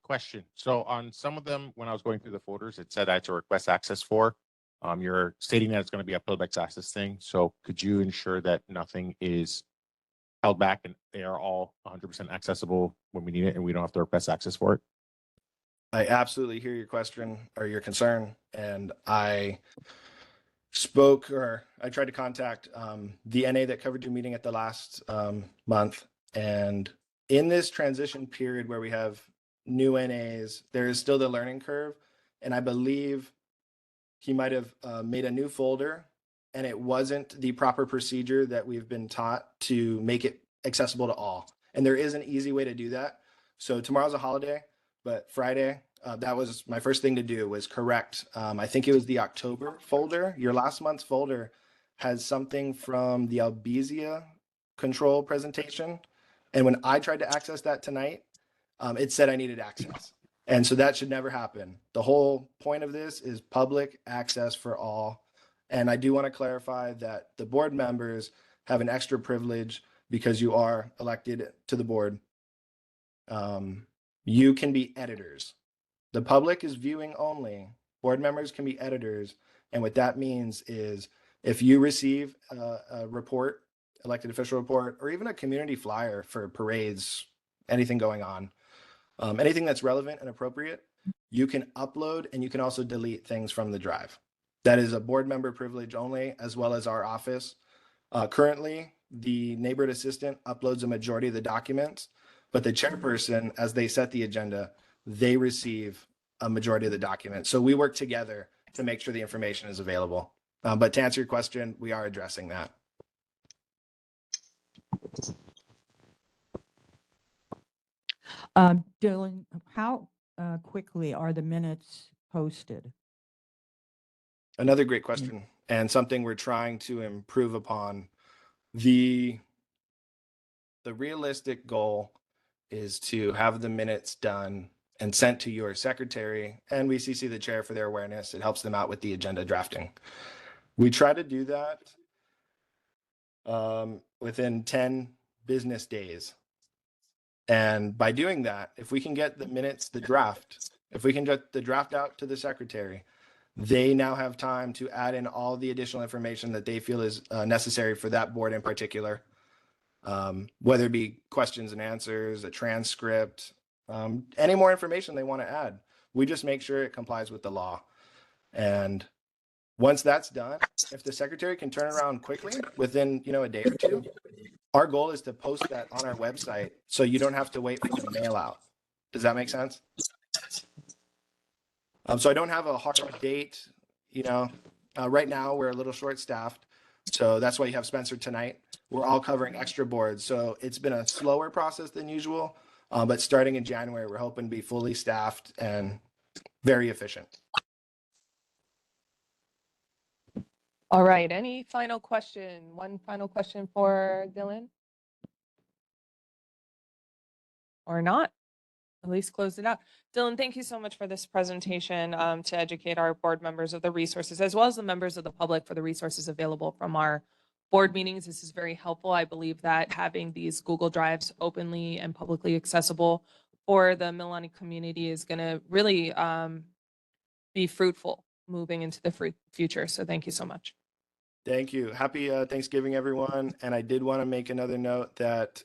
Question. So on some of them, when I was going through the folders, it said I had to request access for. You're stating that it's going to be a public access thing. So could you ensure that nothing is held back and they are all 100% accessible when we need it and we don't have to request access for it? I absolutely hear your question or your concern. And I tried to contact the NA that covered your meeting at the last month. And in this transition period where we have new NAs, there is still the learning curve. And I believe he might have made a new folder and it wasn't the proper procedure that we've been taught to make it accessible to all. And there is an easy way to do that. So tomorrow's a holiday, but Friday, that was my first thing to do was correct. I think it was the October folder. Your last month's folder has something from the Albizia control presentation. And when I tried to access that tonight, it said I needed access. And so that should never happen. The whole point of this is public access for all. And I do want to clarify that the board members have an extra privilege because you are elected to the board. You can be editors. The public is viewing only. Board members can be editors. And what that means is if you receive a report, elected official report, or even a community flyer for parades, anything going on, anything that's relevant and appropriate, you can upload and you can also delete things from the drive. That is a board member privilege only, as well as our office. Currently, the neighborhood assistant uploads a majority of the documents, but the chairperson, as they set the agenda, they receive a majority of the documents. So we work together to make sure the information is available. But to answer your question, we are addressing that. Dylan, how quickly are the minutes posted? Another great question, and something we're trying to improve upon. The realistic goal is to have the minutes done and sent to your secretary, and we CC the chair for their awareness. It helps them out with the agenda drafting. We try to do that within 10 business days. And by doing that, if we can get the minutes, if we can get the draft out to the secretary, they now have time to add in all the additional information that they feel is necessary for that board in particular, whether it be questions and answers, a transcript, any more information they want to add. We just make sure it complies with the law. And once that's done, if the secretary can turn around quickly within a day or two, our goal is to post that on our website so you don't have to wait for the mail out. Does that make sense? So I don't have a hard date. Right now we're a little short staffed. So that's why you have Spencer tonight. We're all covering extra boards. So it's been a slower process than usual. But starting in January, we're hoping to be fully staffed and very efficient. All right, any final question? One final question for Dylan? Or not? At least close it out. Dylan, thank you so much for this presentation to educate our board members of the resources, as well as the members of the public for the resources available from our board meetings, this is very helpful. I believe that having these Google Drives openly and publicly accessible for the Mililani community is going to really be fruitful moving into the future. So thank you so much. Thank you. Happy Thanksgiving, everyone. And I did want to make another note that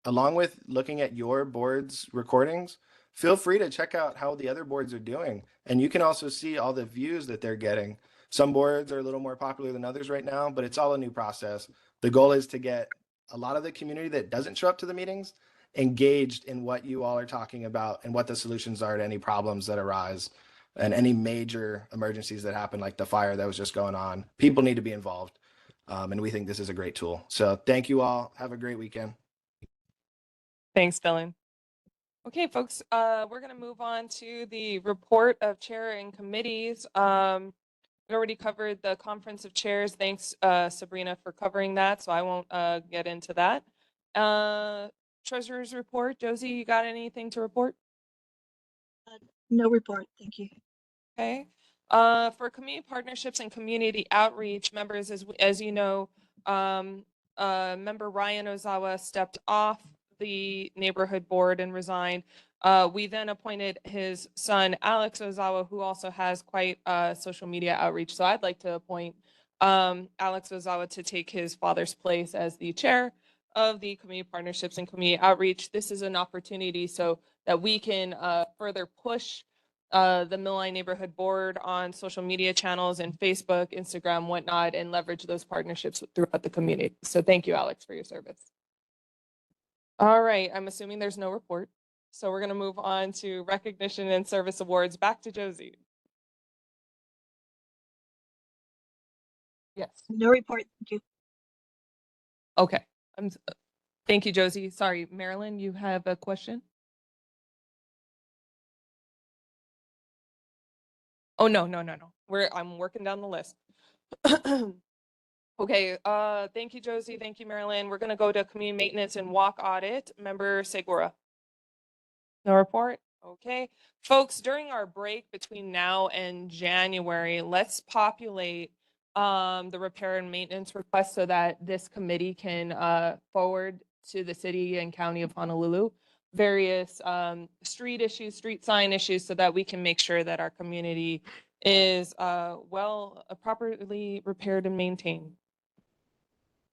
along with looking at your board's recordings, feel free to check out how the other boards are doing. And you can also see all the views that they're getting. Some boards are a little more popular than others right now, but it's all a new process. The goal is to get a lot of the community that doesn't show up to the meetings engaged in what you all are talking about and what the solutions are to any problems that arise and any major emergencies that happen, like the fire that was just going on. People need to be involved. And we think this is a great tool. So thank you all. Have a great weekend. Thanks, Dylan. Okay, folks, we're going to move on to the report of chair and committees. We already covered the conference of chairs. Thanks, Sabrina, for covering that. So I won't get into that. Treasurer's report. Josie, you got anything to report? No report. Thank you. Okay. For community partnerships and community outreach members, as you know, member Ryan Ozawa stepped off the neighborhood board and resigned. We then appointed his son, Alex Ozawa, who also has quite social media outreach. So I'd like to appoint Alex Ozawa to take his father's place as the chair of the community partnerships and community outreach. This is an opportunity so that we can further push the Mililani Neighborhood Board on social media channels and Facebook, Instagram, whatnot, and leverage those partnerships throughout the community. So thank you, Alex, for your service. All right, I'm assuming there's no report. So we're going to move on to recognition and service awards. Back to Josie. Yes. No report. Thank you. Okay. Thank you, Josie. Sorry, Marilyn, you have a question? Oh, no. I'm working down the list. Okay, thank you, Josie. Thank you, Marilyn. We're gonna go to community maintenance and walk audit. Member Segura. No report? Okay. Folks, during our break between now and January, let's populate the repair and maintenance request so that this committee can forward to the city and county of Honolulu various street issues, street sign issues, so that we can make sure that our community is properly repaired and maintained.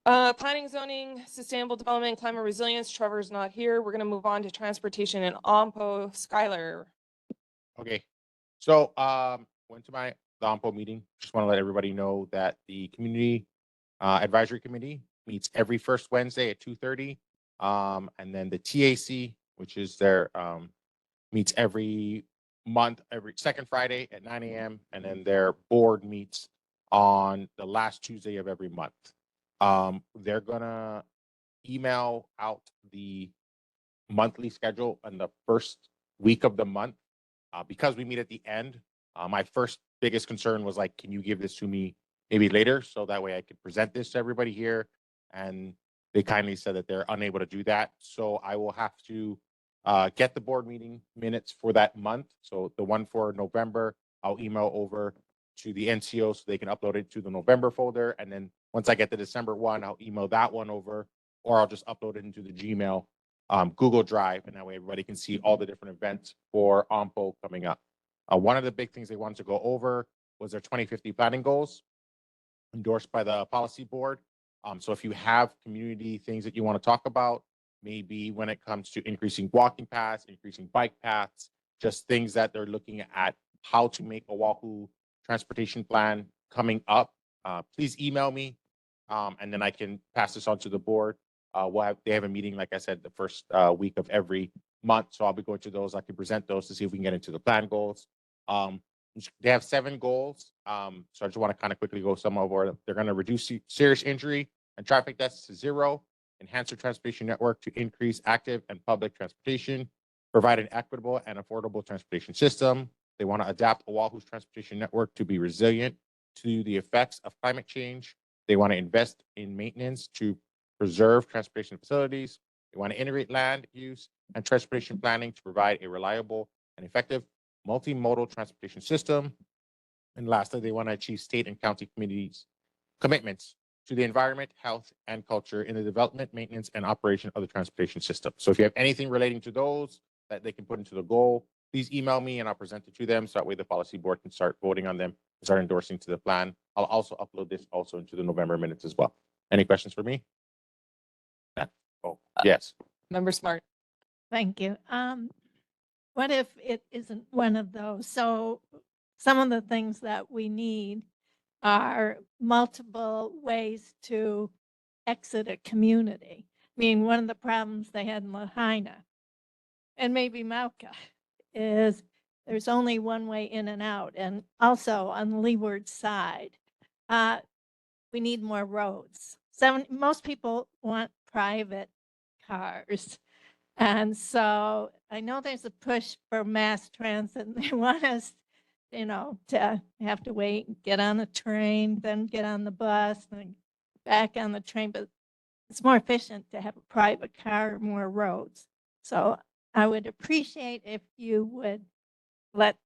Planning, zoning, sustainable development, climate resilience. Trevor's not here. We're going to move on to transportation and OMPO. Skylar. Okay, so went to the OMPO meeting. Just want to let everybody know that the community advisory committee meets every first Wednesday at 2:30, and then the TAC, which is their meets every month, every second Friday at 9 a.m. and then their board meets on the last Tuesday of every month. They're gonna email out the monthly schedule in the first week of the month. Because we meet at the end, my first biggest concern was like, can you give this to me maybe later so that way I could present this to everybody here? And they kindly said that they're unable to do that. So I will have to get the board meeting minutes for that month. So the one for November, I'll email over to the NCO so they can upload it to the November folder. And then once I get the December one, I'll email that one over, or I'll just upload it into the Gmail Google Drive, and that way everybody can see all the different events for OMPO coming up. One of the big things they wanted to go over was their 2050 planning goals endorsed by the policy board. So if you have community things that you want to talk about, maybe when it comes to increasing walking paths, increasing bike paths, just things that they're looking at how to make Oahu transportation plan coming up, please email me, and then I can pass this on to the board. They have a meeting, like I said, the first week of every month. So I'll be going to those. I can present those to see if we can get into the plan goals. They have 7 goals. So I just want to kind of quickly go some over them. They're going to reduce serious injury and traffic deaths to 0, enhance their transportation network to increase active and public transportation, provide an equitable and affordable transportation system. They want to adapt Oahu's transportation network to be resilient to the effects of climate change. They want to invest in maintenance to preserve transportation facilities. They want to integrate land use and transportation planning to provide a reliable and effective multimodal transportation system. And lastly, they want to achieve state and county communities' commitments to the environment, health, and culture in the development, maintenance, and operation of the transportation system. So if you have anything relating to those that they can put into the goal, please email me and I'll present it to them. So that way the policy board can start voting on them, start endorsing to the plan. I'll also upload this also into the November minutes as well. Any questions for me? Oh, yes. Member Smart. Thank you. What if it isn't one of those? So some of the things that we need are multiple ways to exit a community. I mean, one of the problems they had in Lahaina and maybe Mauka is there's only one way in and out. And also on Leeward side, we need more roads. Most people want private cars. And so I know there's a push for mass transit and they want us, to have to wait and get on a train, then get on the bus and back on the train. But it's more efficient to have a private car, more roads. So I would appreciate if you would let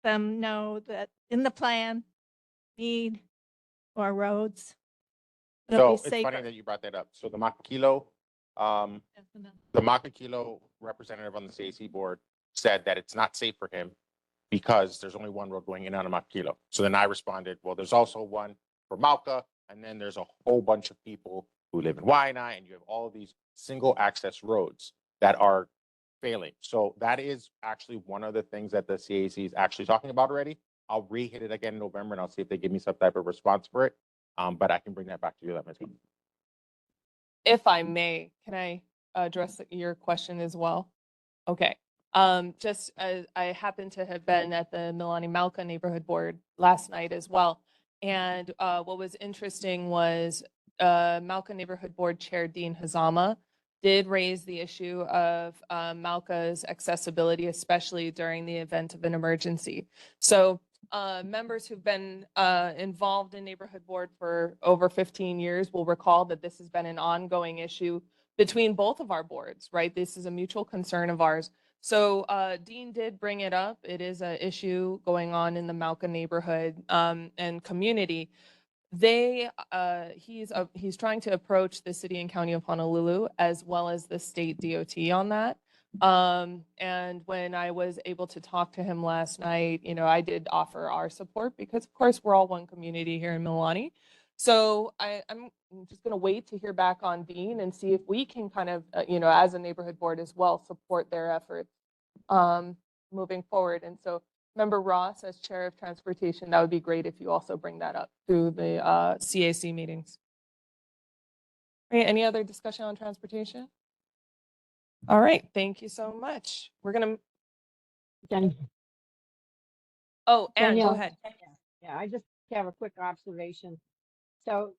them know that in the plan, need more roads. It'll So be it's funny safer. that you brought that up. So the Makakilo, representative on the CAC board said that it's not safe for him because there's only one road going in and out of Makakilo. So then I responded, well, there's also one for Mauka, and then there's a whole bunch of people who live in Waianae, and you have all of these single access roads that are failing. So that is actually one of the things that the CAC is actually talking about already. I'll re-hit it again in November, and I'll see if they give me some type of response for it. But I can bring that back to you. If I may, can I address your question as well? Okay. Just as I happen to have been at the Mililani Mauka neighborhood board last night as well. And what was interesting was Mauka neighborhood board chair Dean Hazama did raise the issue of Mauka's accessibility, especially during the event of an emergency. So members who've been involved in neighborhood board for over 15 years will recall that this has been an ongoing issue between both of our boards, right? This is a mutual concern of ours. So Dean did bring it up. It is an issue going on in the Mauka neighborhood and community. He's trying to approach the city and county of Honolulu as well as the state DOT on that. And when I was able to talk to him last night, I did offer our support because of course we're all one community here in Mililani. So I'm just going to wait to hear back on Dean and see if we can kind of, as a neighborhood board as well, support their efforts moving forward. And so Member Ross, as chair of transportation, that would be great if you also bring that up through the CAC meetings. All right, any other discussion on transportation? All right, thank you so much. We're going to. Oh, Anne, go ahead. Yeah, I just have a quick observation. So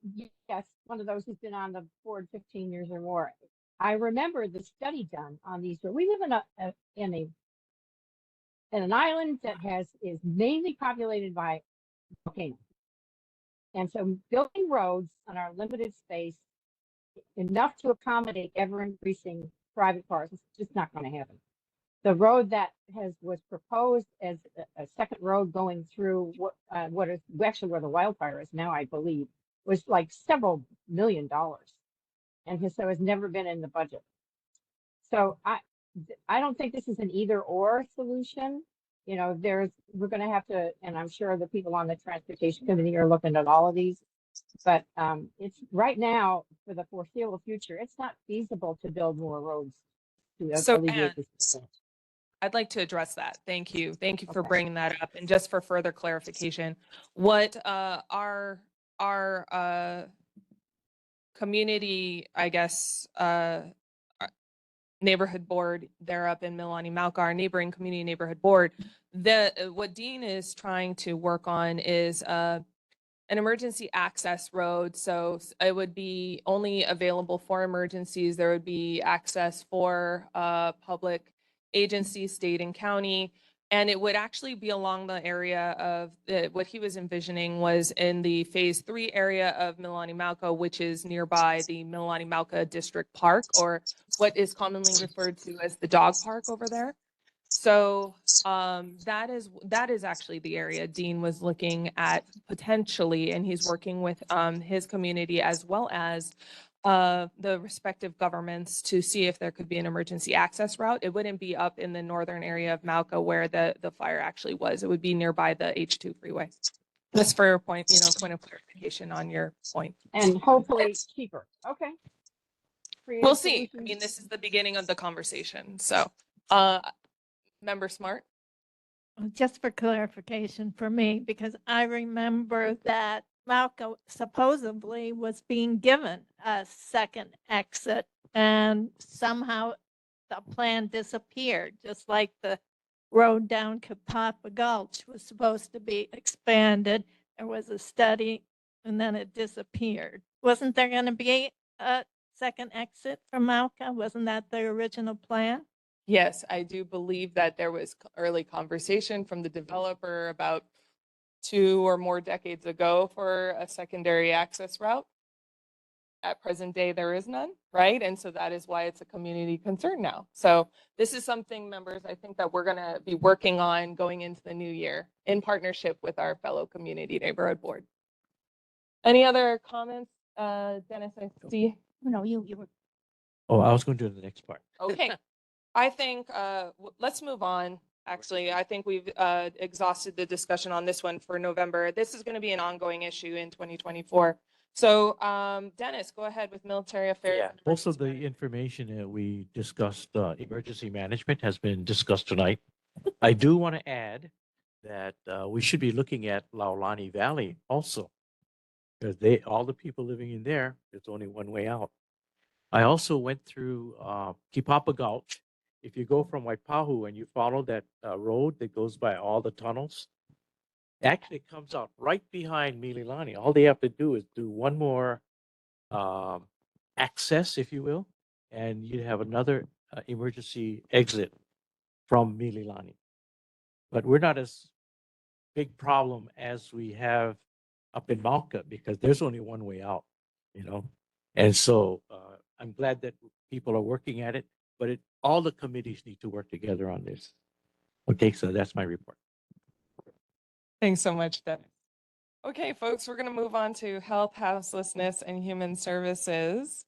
yes, one of those who's been on the board 15 years or more. I remember the study done on these. We live in an island that is mainly populated by volcanoes, and so building roads on our limited space enough to accommodate ever increasing private cars is just not going to happen. The road that was proposed as a second road going through what is actually where the wildfire is now, I believe, was like several $1 million, and so has never been in the budget. So I don't think this is an either or solution. We're going to have to, and I'm sure the people on the transportation committee are looking at all of these, but it's right now for the foreseeable future, it's not feasible to build more roads to So alleviate Anne, this. I'd like to address that. Thank you. Thank you for bringing that up. And just for further clarification, what our community, I guess, neighborhood board there up in Mililani Mauka, our neighboring community neighborhood board, what Dean is trying to work on is an emergency access road. So it would be only available for emergencies. There would be access for public agencies, state and county. And it would actually be along the area of what he was envisioning was in the phase 3 area of Mililani Mauka, which is nearby the Mililani Mauka District Park, or what is commonly referred to as the dog park over there. So that is actually the area Dean was looking at potentially, and he's working with his community as well as the respective governments to see if there could be an emergency access route. It wouldn't be up in the northern area of Malca where the fire actually was. It would be nearby the H2 freeway. Just for your point, point of clarification on your point. And hopefully cheaper. Okay. We'll Creative see. I solutions. mean, this is the beginning of the conversation. So, Member Smart. Just for clarification for me, because I remember that Malco supposedly was being given a second exit and somehow the plan disappeared, just like the road down Kapapa Gulch was supposed to be expanded. There was a study and then it disappeared. Wasn't there going to be a second exit from Malca? Wasn't that the original plan? Yes, I do believe that there was early conversation from the developer about 2 or more decades ago for a secondary access route. At present day, there is none, right? And so that is why it's a community concern now. So this is something, members, I think that we're going to be working on going into the new year in partnership with our fellow community neighborhood board. Any other comments? Dennis, I see. No, you were. Oh, I was going to do the next part. Okay. I think let's move on. Actually, I think we've exhausted the discussion on this one for November. This is going to be an ongoing issue in 2024. So, Dennis, go ahead with military affairs. Yeah, most of the information that we discussed, emergency management has been discussed tonight. I do want to add that we should be looking at Laulani Valley also, because all the people living in there, there's only one way out. I also went through Kipapa Gulch. If you go from Waipahu and you follow that road that goes by all the tunnels, actually it comes out right behind Mililani. All they have to do is do one more access, if you will, and you have another emergency exit from Mililani. But we're not as big problem as we have up in Malca because there's only one way out, And so I'm glad that people are working at it, but all the committees need to work together on this. Okay, so that's my report. Thanks so much, Dennis. Okay, folks, we're going to move on to health, houselessness, and human services.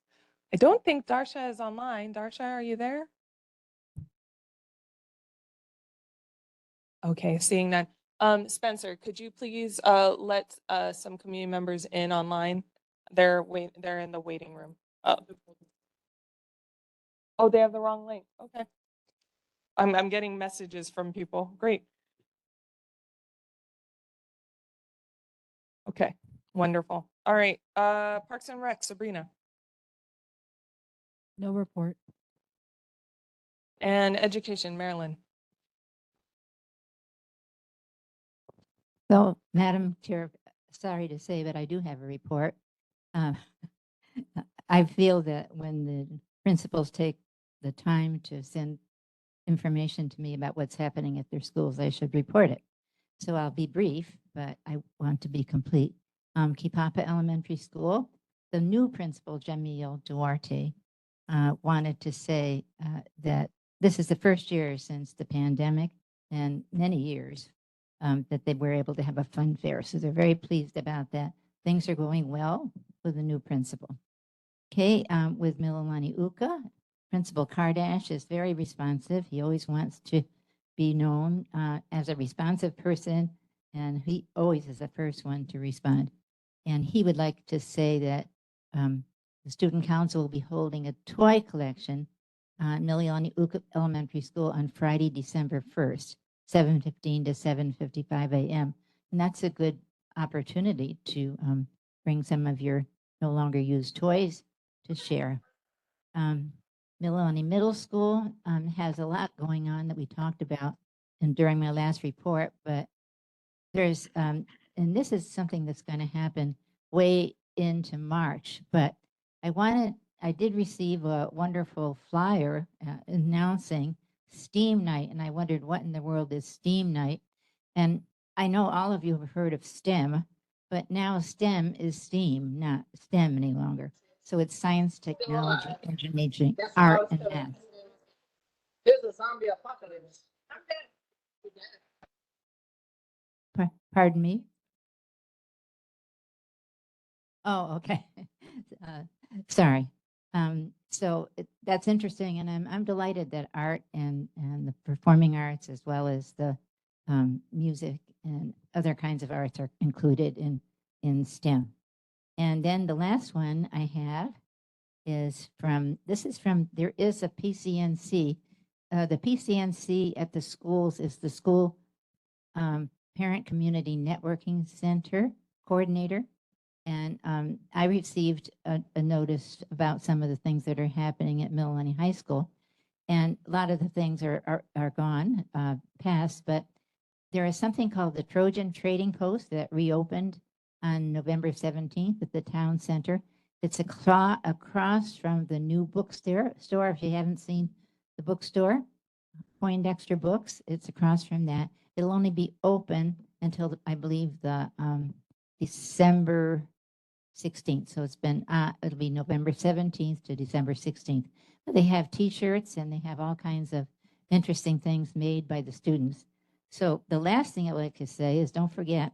I don't think Darsha is online. Darsha, are you there? Okay, seeing none. Spencer, could you please let some community members in online? They're in the waiting room. Oh, they have the wrong link. Okay. I'm getting messages from people. Great. Okay, wonderful. All right, Parks and Rec, Sabrina. No report. And Education, Marilyn. So, Madam Chair, sorry to say, but I do have a report. I feel that when the principals take the time to send information to me about what's happening at their schools, I should report it. So I'll be brief, but I want to be complete. Kipapa Elementary School, the new principal, Jamil Duarte, wanted to say that this is the first year since the pandemic and many years that they were able to have a fun fair. So they're very pleased about that. Things are going well with the new principal. Okay, with Mililani Uka, Principal Kardash is very responsive. He always wants to be known as a responsive person, and he always is the first one to respond. And he would like to say that the Student Council will be holding a toy collection at Mililani Uka Elementary School on Friday, December 1st, 7:15 to 7:55 a.m. And that's a good opportunity to bring some of your no longer used toys to share. Mililani Middle School has a lot going on that we talked about during my last report, but there's, and this is something that's going to happen way into March, but I did receive a wonderful flyer announcing STEAM Night, and I wondered what in the world is STEAM Night. And I know all of you have heard of STEM, but now STEM is STEAM, not STEM any longer. So it's science, technology, engineering, art, and math. There's a zombie apocalypse. Pardon me? Oh, okay. Sorry. That's interesting, and I'm delighted that art and the performing arts, as well as the music and other kinds of arts, are included in STEM. And then the last one I have is there is a PCNC. The PCNC at the schools is the School Parent Community Networking Center Coordinator. And I received a notice about some of the things that are happening at Mililani High School. And a lot of the things are gone, past, but there is something called the Trojan Trading Post that reopened on November 17th at the town center. It's across from the new bookstore. If you haven't seen the bookstore, Poindexter Books, it's across from that. It'll only be open until I believe the December 16th. So it'll be November 17th to December 16th. But they have T-shirts and they have all kinds of interesting things made by the students. So the last thing I'd like to say is, don't forget,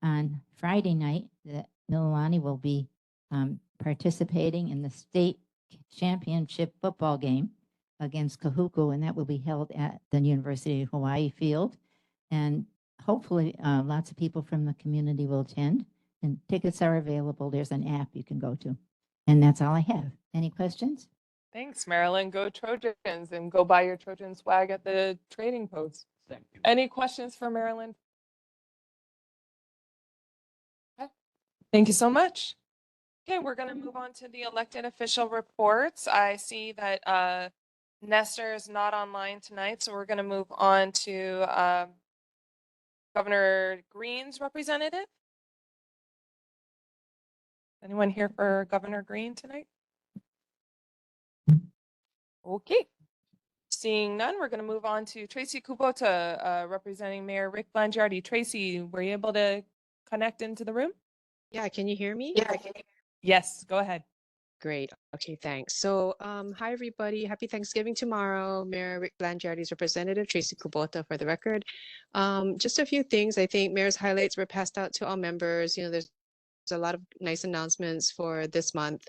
on Friday night, that Mililani will be participating in the state championship football game against Kahuku, and that will be held at the University of Hawaii field. And hopefully lots of people from the community will attend, and tickets are available. There's an app you can go to. And that's all I have. Any questions? Thanks, Marilyn. Go Trojans, and go buy your Trojan swag at the trading post. Any questions for Marilyn? Okay. Thank you so much. Okay, we're going to move on to the elected official reports. I see that Nestor is not online tonight, so we're going to move on to Governor Green's representative. Anyone here for Governor Green tonight? Okay. Seeing none, we're going to move on to Tracy Kubota, representing Mayor Rick Blangiardi. Tracy, were you able to connect into the room? Yeah, can you hear me? Yeah. Yes, go ahead. Great. Okay, thanks. So, hi everybody. Happy Thanksgiving tomorrow. Mayor Rick Blangiardi's representative, Tracy Kubota, for the record. Just a few things. I think Mayor's highlights were passed out to all members. You know, there's a lot of nice announcements for this month.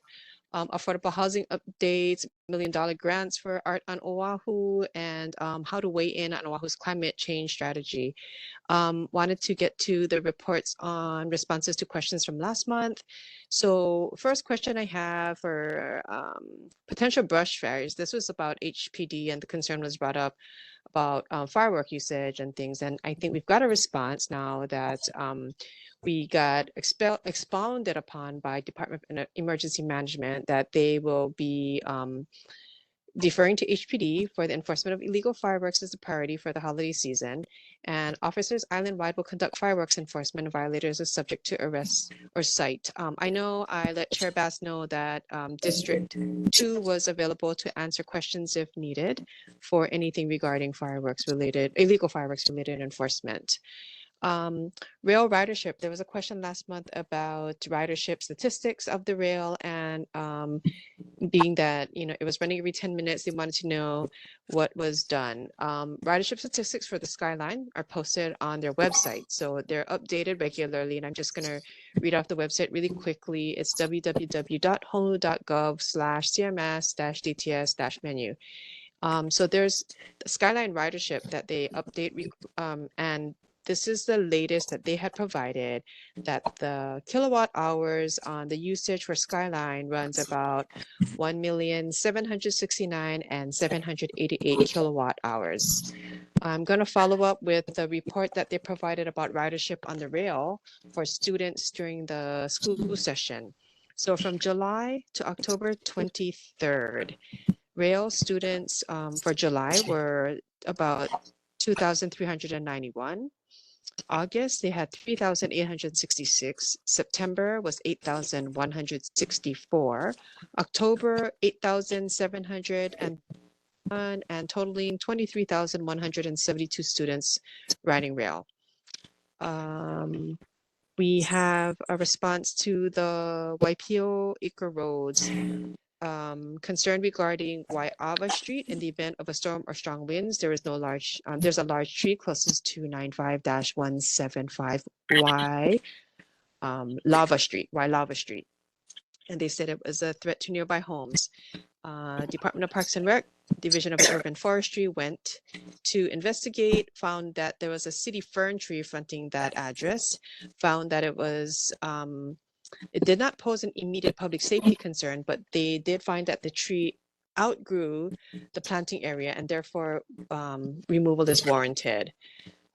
Affordable housing updates, $1 million grants for art on Oahu, and how to weigh in on Oahu's climate change strategy. Wanted to get to the reports on responses to questions from last month. So first question I have for potential brush fires. This was about HPD, and the concern was brought up about firework usage and things. And I think we've got a response now that we got expounded upon by Department of Emergency Management that they will be deferring to HPD for the enforcement of illegal fireworks as a priority for the holiday season. And officers island-wide will conduct fireworks enforcement. Violators are subject to arrest or cite. I know I let Chair Bass know that District 2 was available to answer questions if needed for anything regarding illegal fireworks related enforcement. Rail ridership. There was a question last month about ridership statistics of the rail, and being that, you know, it was running every 10 minutes, they wanted to know what was done. Ridership statistics for the Skyline are posted on their website, so they're updated regularly, and I'm just going to read off the website really quickly. It's www.honolulu.gov/cms-dts-menu. So there's Skyline ridership that they update, and this is the latest that they had provided, that the kilowatt hours on the usage for Skyline runs about 1,769,788 and 788 kilowatt hours. I'm going to follow up with the report that they provided about ridership on the rail for students during the school session. So from July to October 23rd, rail students for July were about 2,391. August, they had 3,866. September was 8,164. October, 8,701, and totaling 23,172 students riding rail. We have a response to the Waipio Acre roads. concern regarding Waiava Street in the event of a storm or strong winds. There is no large, there's a large tree closest to 95-175 Y Lava Street, Lava Street. And they said it was a threat to nearby homes. Department of Parks and Rec, Division of Urban Forestry went to investigate, found that there was a city fern tree fronting that address, found that it was, it did not pose an immediate public safety concern, but they did find that the tree outgrew the planting area and therefore removal is warranted.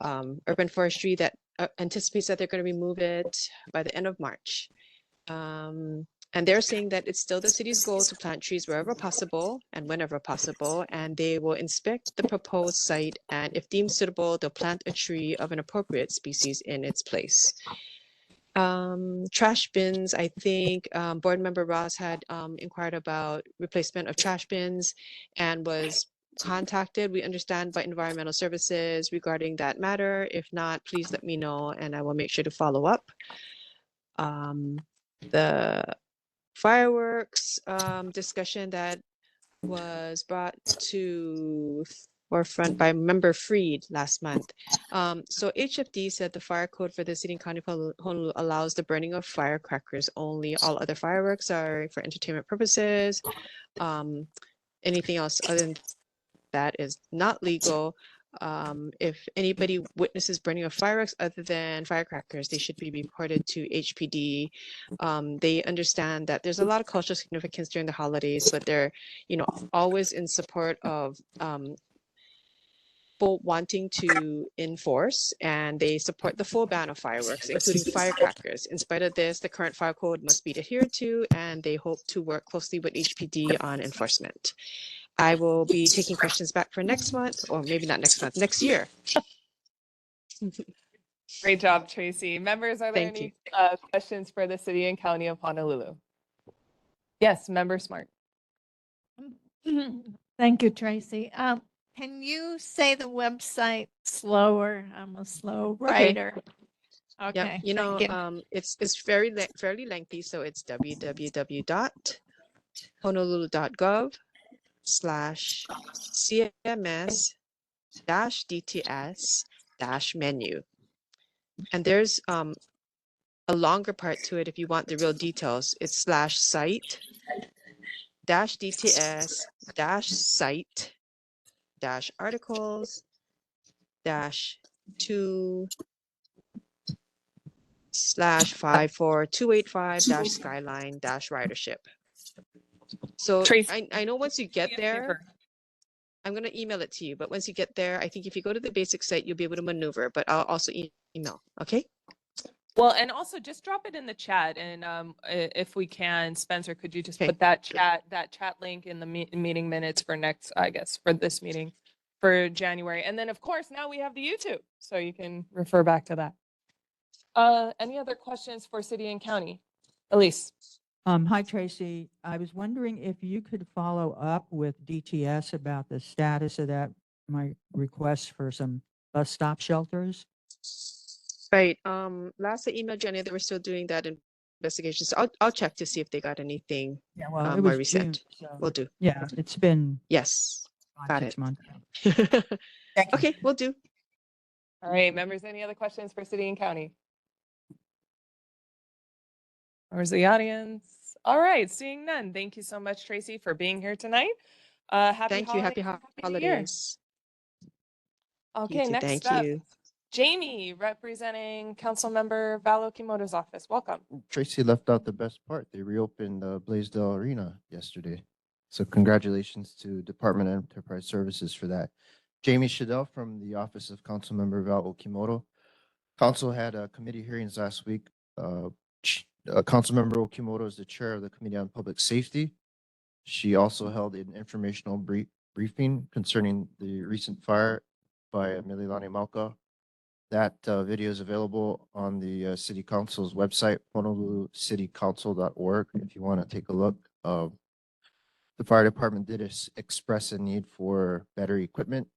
Urban Forestry that anticipates that they're going to remove it by the end of March. And they're saying that it's still the city's goal to plant trees wherever possible and whenever possible, and they will inspect the proposed site, and if deemed suitable, they'll plant a tree of an appropriate species in its place. Trash bins, I think Board Member Ross had inquired about replacement of trash bins and was contacted, we understand, by Environmental Services regarding that matter. If not, please let me know and I will make sure to follow up. The fireworks discussion that was brought to forefront by Member Freed last month. So HFD said the fire code for the city and county of Honolulu allows the burning of firecrackers only. All other fireworks are for entertainment purposes. Anything else other than that is not legal. If anybody witnesses burning of fireworks other than firecrackers, they should be reported to HPD. They understand that there's a lot of cultural significance during the holidays, but they're, always in support of full wanting to enforce, and they support the full ban of fireworks, including firecrackers. In spite of this, the current fire code must be adhered to, and they hope to work closely with HPD on enforcement. I will be taking questions back for next month, or maybe not next month, next year. Great job, Tracy. Members, are there Thank any questions for the city and county of Honolulu? Yes, Member Smart. Thank you, Tracy. Can you say the website slower? I'm a slow writer. Okay. Yeah, thank you. it's fairly lengthy, so it's www.honolulu.gov/CMS-DTS-menu. And there's a longer part to it if you want the real details. It's /site-articles-2/54285-skyline-ridership. So I know once you get there, I'm going to email it to you, but once you get there, I think if you go to the basic site, you'll be able to maneuver, but I'll also email, okay? Well, and also just drop it in the chat, and if we can, Spencer, could you just put that chat link in the meeting minutes for next, I guess, for this meeting for January. And then of course, now we have the YouTube, so you can refer back to that. Any other questions for city and county? Elise. Hi, Tracy. I was wondering if you could follow up with DTS about the status of my request for some bus stop shelters. Right. Last I emailed Jenny, they were still doing that investigation. So I'll check to see if they got anything Yeah, well, it more was recent. June, so We'll do. yeah, it's been Yes. 5-6 months. Okay, we'll do. All right, members, any other questions for city and county? Where's the audience? All right, seeing none. Thank you so much, Tracy, for being here tonight. Happy Thank you. Happy holidays. Okay, too, next thank up, you. Jamie, representing Councilmember Valo Kimoto's office. Welcome. Tracy left out the best part. They reopened Blaisdell Arena yesterday. So congratulations to Department of Enterprise Services for that. Jamie Shadell from the office of Councilmember Val Okimoto. Council had committee hearings last week. Councilmember Okimoto is the chair of the Committee on Public Safety. She also held an informational briefing concerning the recent fire by Mililani Malka. That video is available on the City Council's website, honolulucitycouncil.org, if you want to take a look. The fire department did express a need for better equipment,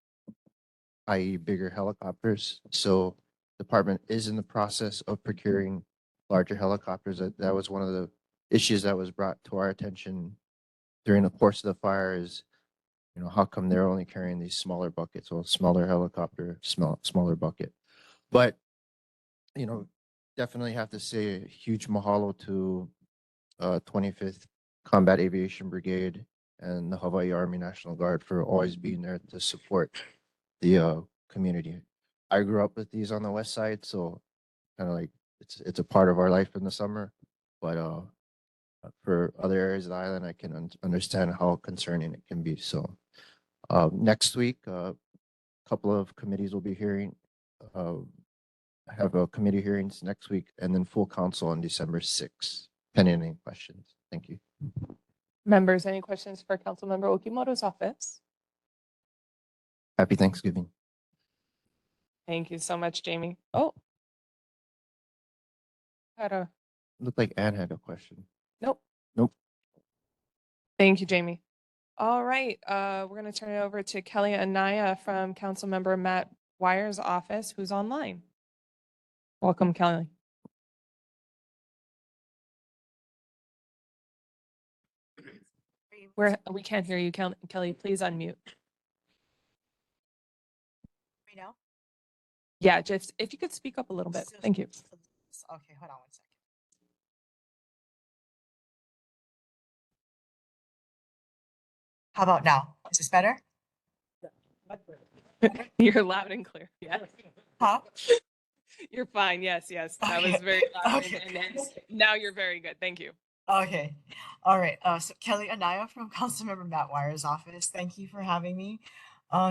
i.e. bigger helicopters. So the department is in the process of procuring larger helicopters. That was one of the issues that was brought to our attention during the course of the fire is, how come they're only carrying these smaller buckets or smaller helicopter, smaller bucket? But, definitely have to say a huge mahalo to 25th Combat Aviation Brigade and the Hawaii Army National Guard for always being there to support the community. I grew up with these on the west side, so kind of like it's a part of our life in the summer. But for other areas of the island, I can understand how concerning it can be. So next week, a couple of committees will be hearing, have committee hearings next week, and then full council on December 6th, pending any questions. Thank you. Members, any questions for Councilmember Okimoto's office? Happy Thanksgiving. Thank you so much, Jamie. Oh. Looked like Anne had a question. Nope. Nope. Thank you, Jamie. All right, we're going to turn it over to Kelly Anaya from Councilmember Matt Wire's office, who's online. Welcome, Kelly. We can't hear you, Kelly. Please unmute. Me now? Yeah, just if you could speak up a little bit. Thank you. Okay, hold on 1 second. How about now? Is this better? You're loud and clear. Yes. Huh? You're fine. Yes, yes. That Okay. was very loud. Okay. And now you're very good. Thank you. Okay. All right. So Kelly Anaya from Councilmember Matt Wire's office. Thank you for having me.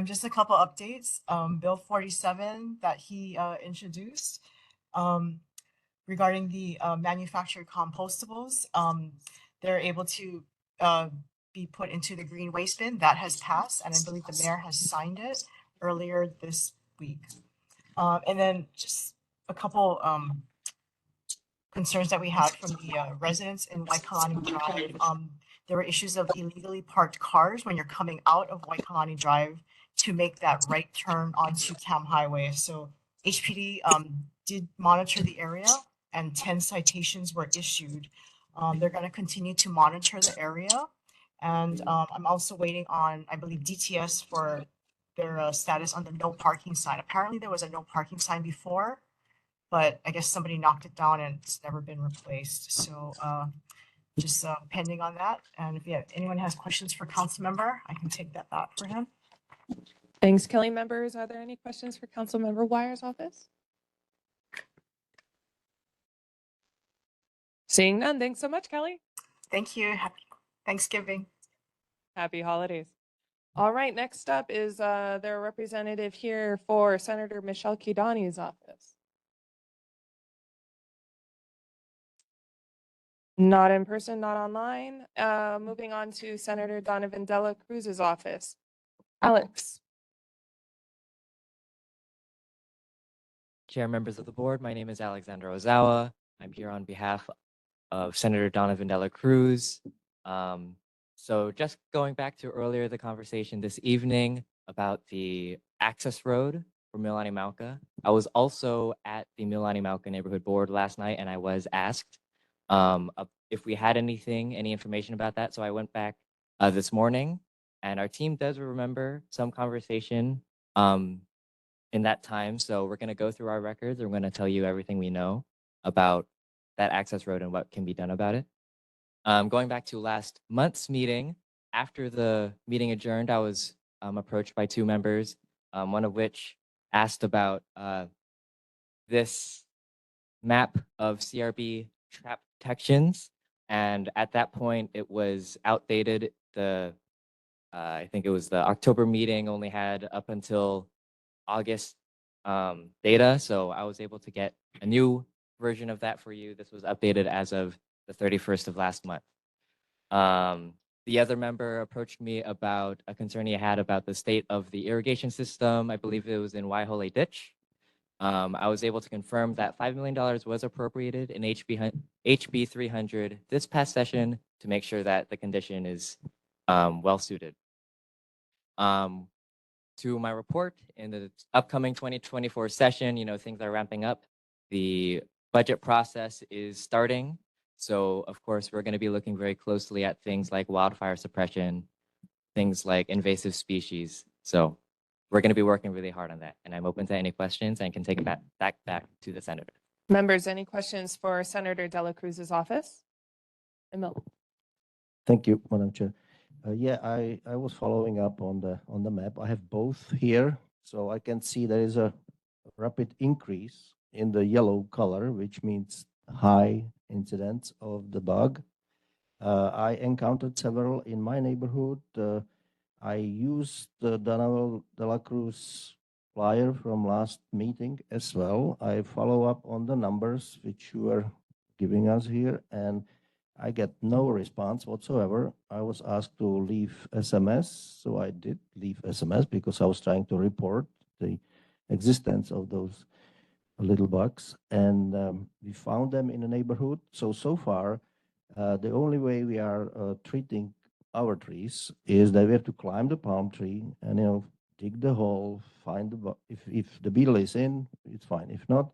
Just a couple updates. Bill 47 that he introduced regarding the manufactured compostables. They're able to be put into the green waste bin. That has passed, and I believe the mayor has signed it earlier this week. And then just a couple concerns that we had from the residents in Waikalani Drive. There were issues of illegally parked cars when you're coming out of Waikalani Drive to make that right turn onto Cam Highway. So HPD did monitor the area and 10 citations were issued. They're going to continue to monitor the area. And I'm also waiting on, I believe, DTS for their status on the no parking sign. Apparently there was a no parking sign before, but I guess somebody knocked it down and it's never been replaced. So just pending on that. And if anyone has questions for council member, I can take that back for him. Thanks, Kelly. Members, are there any questions for Councilmember Wire's office? Seeing none. Thanks so much, Kelly. Thank you. Happy Thanksgiving. Happy holidays. All right, next up is their representative here for Senator Michelle Kidani's office. Not in person, not online. Moving on to Senator Donovan Dela Cruz's office. Alex. Chair, members of the board, my name is Alexandra Ozawa. I'm here on behalf of Senator Donovan Dela Cruz. So just going back to earlier the conversation this evening about the access road for Mililani Mauka. I was also at the Mililani Mauka Neighborhood Board last night and I was asked if we had any information about that. So I went back this morning and our team does remember some conversation in that time. So we're gonna go through our records. We're gonna tell you everything we know about that access road and what can be done about it. Going back to last month's meeting, after the meeting adjourned, I was approached by two members, one of which asked about this map of CRB trap protections. And at that point, it was outdated. I think it was the October meeting only had up until August data. So I was able to get a new version of that for you. This was updated as of the 31st of last month. The other member approached me about a concern he had about the state of the irrigation system. I believe it was in Waihole Ditch. I was able to confirm that $5 million was appropriated in HB 300 this past session to make sure that the condition is well suited. To my report, in the upcoming 2024 session, things are ramping up. The budget process is starting. So of course, we're going to be looking very closely at things like wildfire suppression, things like invasive species. So we're going to be working really hard on that. And I'm open to any questions and can take it back to the senator. Members, any questions for Senator Dela Cruz's office? Emil. Thank you, Madam Chair. Yeah, I was following up on the map. I have both here, so I can see there is a rapid increase in the yellow color, which means high incidence of the bug. I encountered several in my neighborhood. I used the Donovan de la Cruz flyer from last meeting as well. I follow up on the numbers which you are giving us here, and I get no response whatsoever. I was asked to leave SMS, so I did leave SMS because I was trying to report the existence of those little bugs, and we found them in the neighborhood. So far, the only way we are treating our trees is that we have to climb the palm tree and dig the hole, find the if the beetle is in, it's fine. If not,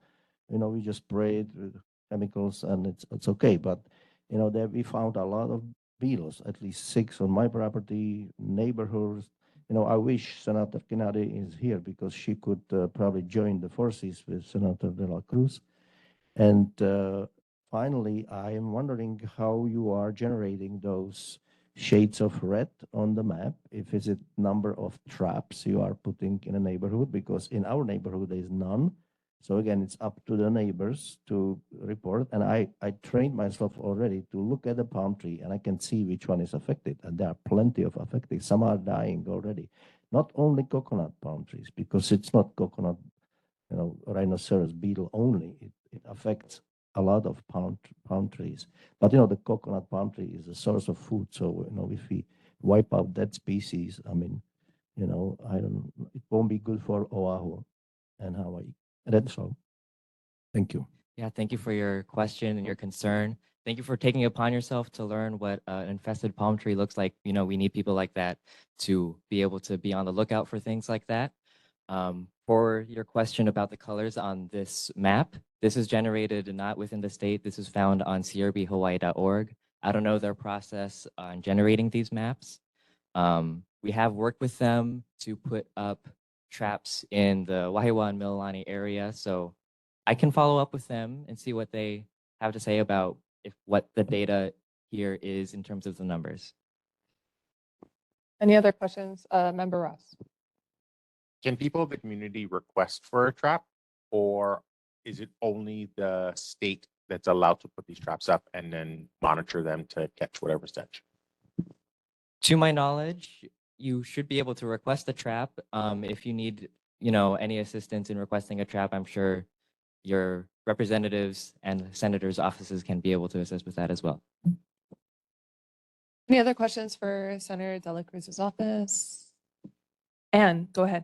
we just spray it with chemicals and it's okay. But there we found a lot of beetles, at least 6 on my property, neighborhoods. I wish Senator Kennedy is here because she could probably join the forces with Senator De La Cruz. And finally, I am wondering how you are generating those shades of red on the map. If it's a number of traps you are putting in a neighborhood, because in our neighborhood there is none. So again, it's up to the neighbors to report. And I trained myself already to look at the palm tree and I can see which one is affected. And there are plenty of affected. Some are dying already. Not only coconut palm trees, because it's not coconut, rhinoceros beetle only. It affects a lot of palm trees. But the coconut palm tree is a source of food. So if we wipe out that species, I mean, it won't be good for Oahu and Hawaii. And that's all. Thank you. Yeah, thank you for your question and your concern. Thank you for taking it upon yourself to learn what an infested palm tree looks like. We need people like that to be able to be on the lookout for things like that. For your question about the colors on this map, this is generated not within the state. This is found on crbhawaii.org. I don't know their process on generating these maps. We have worked with them to put up traps in the Wahiwa and Mililani area. So I can follow up with them and see what they have to say about what the data here is in terms of the numbers. Any other questions? Member Ross. Can people of the community request for a trap, or is it only the state that's allowed to put these traps up and then monitor them to catch whatever's catch? To my knowledge, you should be able to request a trap. If you need, any assistance in requesting a trap, I'm sure your representatives and senators' offices can be able to assist with that as well. Any other questions for Senator Dela Cruz's office? Anne, go ahead.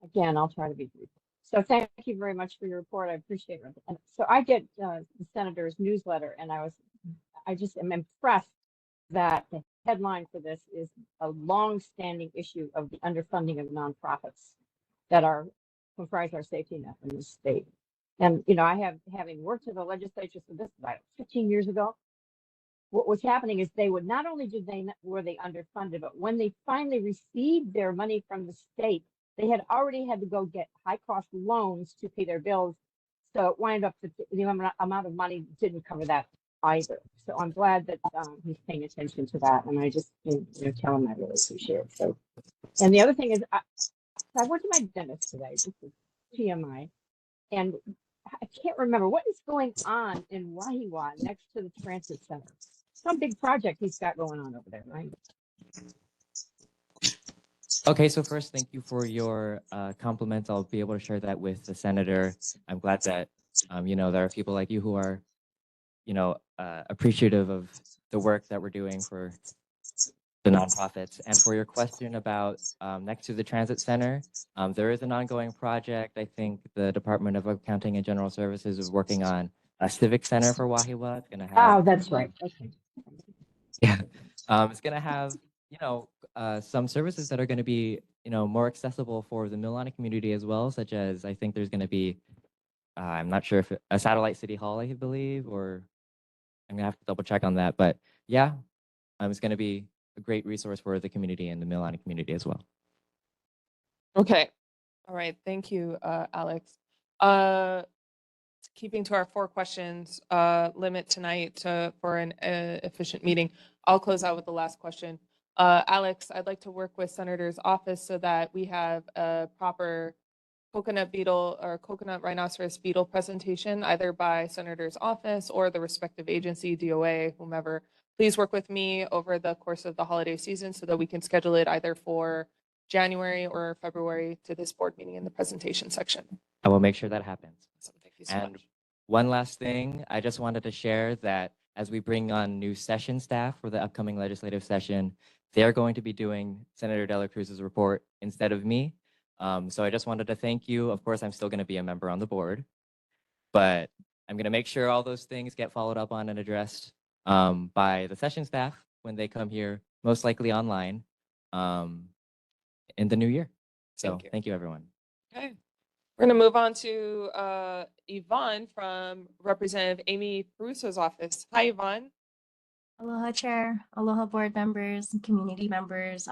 Again, I'll try to be brief. So thank you very much for your report. I appreciate it. And so I get the senator's newsletter, and I just am impressed that the headline for this is a long-standing issue of the underfunding of nonprofits that comprise our safety net in this state. And having worked in the legislature for this about 15 years ago, what was happening is not only were they underfunded, but when they finally received their money from the state, they had already had to go get high-cost loans to pay their bills. So it wound up that the amount of money didn't cover that either. So I'm glad that he's paying attention to that, and I just tell him I really appreciate it. So, and the other thing is, I went to my dentist today. This is TMI, and I can't remember what is going on in Wahiwa next to the transit center. Some big project he's got going on over there, right? Okay, so first, thank you for your compliments. I'll be able to share that with the senator. I'm glad that, there are people like you who are, appreciative of the work that we're doing for the nonprofits. And for your question about next to the transit center, there is an ongoing project. I think the Department of Accounting and General Services is working on a civic center for Wahiwa. It's going to have. Oh, that's right. Okay. Yeah, it's going to have, some services that are going to be, more accessible for the Mililani community as well, such as I think there's going to be I'm not sure if a satellite city hall, I believe, or I'm gonna have to double check on that. But yeah, it's gonna be a great resource for the community and the Mililani community as well. Okay. All right. Thank you, Alex. Keeping to our 4 questions limit tonight for an efficient meeting, I'll close out with the last question. Alex, I'd like to work with Senator's office so that we have a proper coconut beetle or coconut rhinoceros beetle presentation, either by Senator's office or the respective agency, DOA, whomever. Please work with me over the course of the holiday season so that we can schedule it either for January or February to this board meeting in the presentation section. I will make sure that happens. So thank you so And much. one last thing, I just wanted to share that as we bring on new session staff for the upcoming legislative session, they're going to be doing Senator Dela Cruz's report instead of me. So I just wanted to thank you. Of course, I'm still going to be a member on the board, but I'm going to make sure all those things get followed up on and addressed by the session staff when they come here, most likely online in the new year. So thank you, everyone. Okay. We're going to move on to Yvonne from Representative Amy Peruso's office. Hi, Yvonne. Aloha, Chair. Aloha, board members and community members.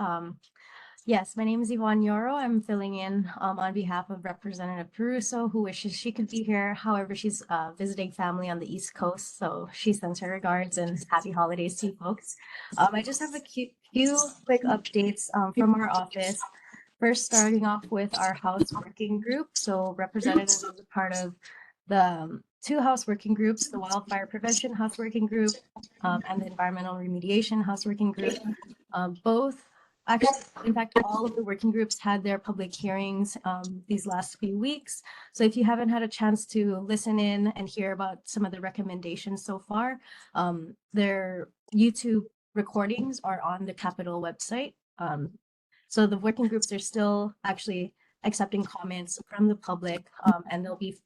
Yes, my name is Yvonne Yoro. I'm filling in on behalf of Representative Peruso, who wishes she could be here. However, she's visiting family on the East Coast, so she sends her regards and happy holidays to you folks. I just have a few quick updates from our office. First, starting off with our House Working Group. So Representative is a part of the 2 House Working Groups, the Wildfire Prevention House Working Group and the Environmental Remediation House Working Group. Both, actually, in fact, all of the working groups had their public hearings these last few weeks. So if you haven't had a chance to listen in and hear about some of the recommendations so far, their YouTube recordings are on the Capitol website. So the working groups are still actually accepting comments from the public, and they'll be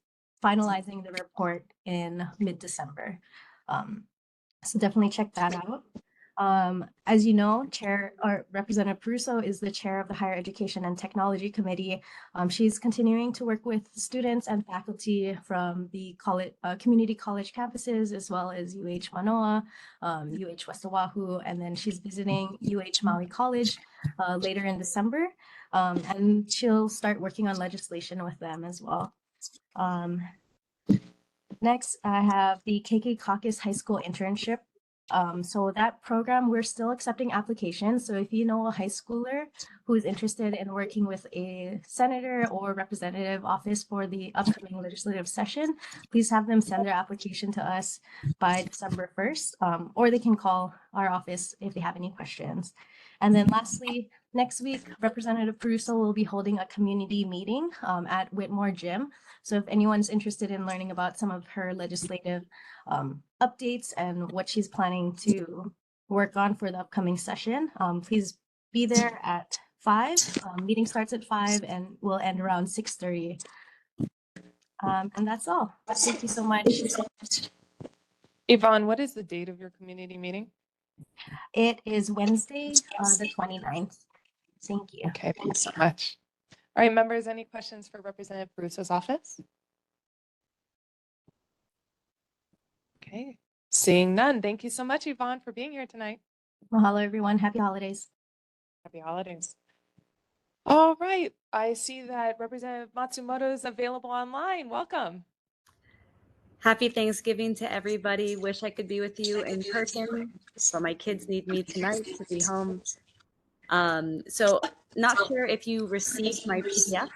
finalizing the report in mid-December. So definitely check that out. As you know, Representative Peruso is the chair of the Higher Education and Technology Committee. She's continuing to work with students and faculty from the community college campuses, as well as UH Manoa, UH West Oahu, and then she's visiting UH Maui College later in December, and she'll start working on legislation with them as well. Next, I have the KK Caucus High School internship. So that program, we're still accepting applications. So if you know a high schooler who is interested in working with a senator or representative office for the upcoming legislative session, please have them send their application to us by December 1st, or they can call our office if they have any questions. And then lastly, next week, Representative Peruso will be holding a community meeting at Whitmore Gym. So if anyone's interested in learning about some of her legislative updates and what she's planning to work on for the upcoming session, please be there at 5. Meeting starts at 5 and will end around 6:30. And that's all. Thank you so much. Yvonne, what is the date of your community meeting? It is Wednesday, the 29th. Thank you. Okay, thanks so much. All right, members, any questions for Representative Peruso's office? Okay, seeing none. Thank you so much, Yvonne, for being here tonight. Mahalo, everyone. Happy holidays. Happy holidays. All right, I see that Representative Matsumoto is available online. Welcome. Happy Thanksgiving to everybody. Wish I could be with you in person, but my kids need me tonight to be home. So not sure if you received my PDF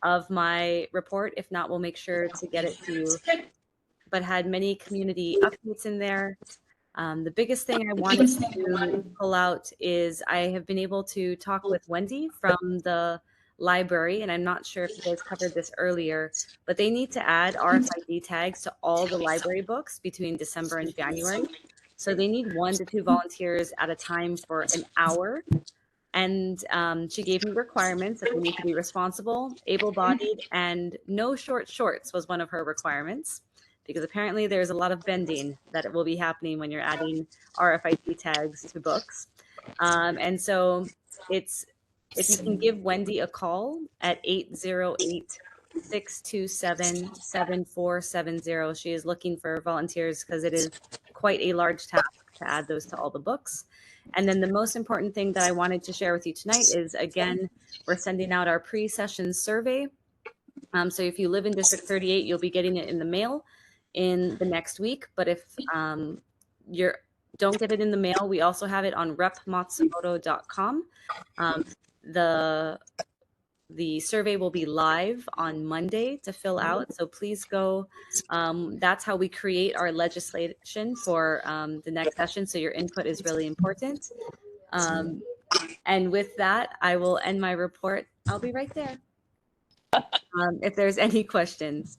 of my report. If not, we'll make sure to get it to you. But had many community updates in there. The biggest thing I wanted to pull out is I have been able to talk with Wendy from the library, and I'm not sure if you guys covered this earlier, but they need to add RFID tags to all the library books between December and January. So they need 1 to 2 volunteers at a time for an hour. And she gave me requirements that they need to be responsible, able-bodied, and no short shorts was one of her requirements, because apparently there's a lot of bending that will be happening when you're adding RFID tags to books. And so if you can give Wendy a call at 808 627-7470. She is looking for volunteers because it is quite a large task to add those to all the books. And then the most important thing that I wanted to share with you tonight is, again, we're sending out our pre-session survey. So if you live in District 38, you'll be getting it in the mail in the next week. But if you don't get it in the mail, we also have it on repmatsumoto.com. The survey will be live on Monday to fill out, so please go. That's how we create our legislation for the next session, so your input is really important. And with that, I will end my report. I'll be right there. If there's any questions.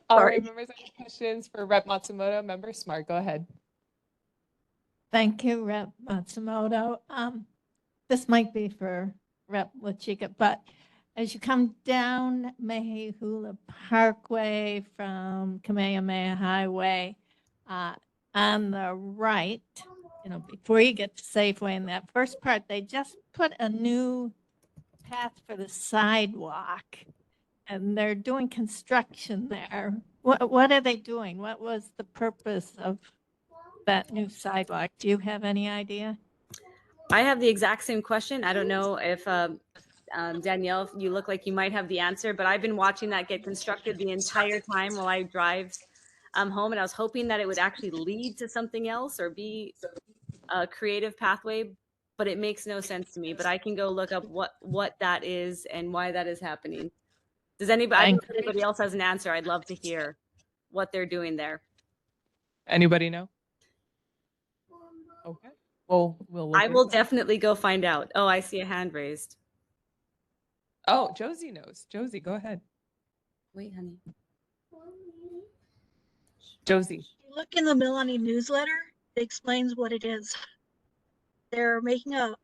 All Sorry. right, members, any questions for Rep Matsumoto? Member Smart, go ahead. Thank you, Rep Matsumoto. This might be for Rep LaChica, but as you come down Mehehula Parkway from Kamehameha Highway, on the right, before you get to Safeway, in that first part, they just put a new path for the sidewalk, and they're doing construction there. What are they doing? What was the purpose of that new sidewalk? Do you have any idea? I have the exact same question. I don't know if Danielle, you look like you might have the answer, but I've been watching that get constructed the entire time while I drive home, and I was hoping that it would actually lead to something else or be a creative pathway, but it makes no sense to me. But I can go look up what that is and why that is happening. Does anybody, if anybody else has an answer, I'd love to hear what they're doing there. Anybody know? Okay. Well, we'll look I will into that. definitely go find out. Oh, I see a hand raised. Oh, Josie knows. Josie, go ahead. Wait, honey. Josie. Look in the Mililani newsletter. It explains what it is. They're making a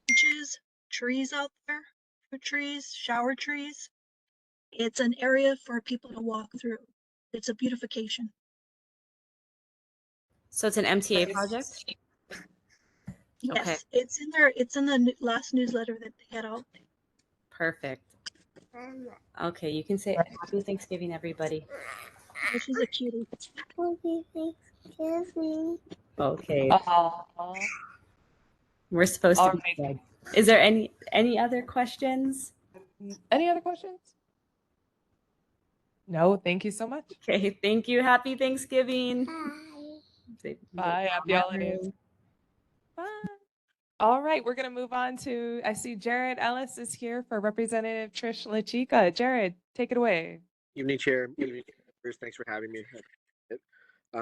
benches, trees out there, fruit trees, shower trees. It's an area for people to walk through. It's a beautification. So it's an MTA project? Yes, Okay. it's in there. It's in the last newsletter that they had out. Perfect. Okay, you can say Happy Thanksgiving, everybody. Oh, she's a cutie. Happy Thanksgiving. Okay. Aw. We're supposed to be good. Is there any other questions? Any other questions? No, thank you so much. Okay, thank you. Happy Thanksgiving. Bye. Happy holidays. Bye. All right, we're going to move on to, I see Jared Ellis is here for Representative Trish LaChica. Jared, take it away. Evening, Chair. Evening, members. Thanks for having me.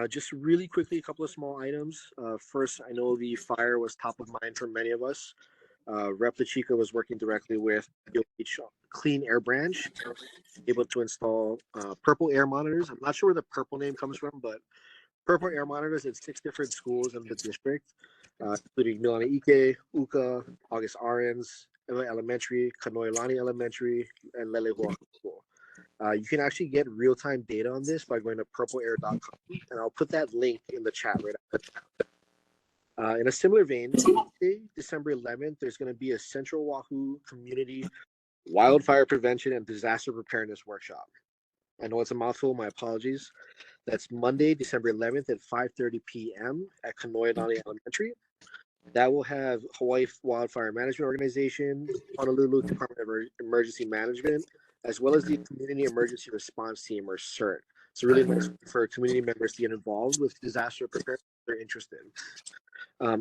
Just really quickly, a couple of small items. First, I know the fire was top of mind for many of us. Rep LaChica was working directly with DOH Clean Air Branch, able to install purple air monitors. I'm not sure where the purple name comes from, but purple air monitors at 6 different schools in the district, including Mililani Ike, Uka, August Arens, Elementary, Mililani Elementary, and Lelehua School. You can actually get real-time data on this by going to purpleair.com, and I'll put that link in the chat right after. In a similar vein, Tuesday, December 11th, there's going to be a Central Oahu Community Wildfire Prevention and Disaster Preparedness Workshop. I know it's a mouthful, my apologies. That's Monday, December 11th at 5:30 p.m. at Mililani Elementary. That will have Hawaii Wildfire Management Organization, Honolulu Department of Emergency Management, as well as the Community Emergency Response Team, or CERT. It's really nice for community members to get involved with disaster preparedness if they're interested.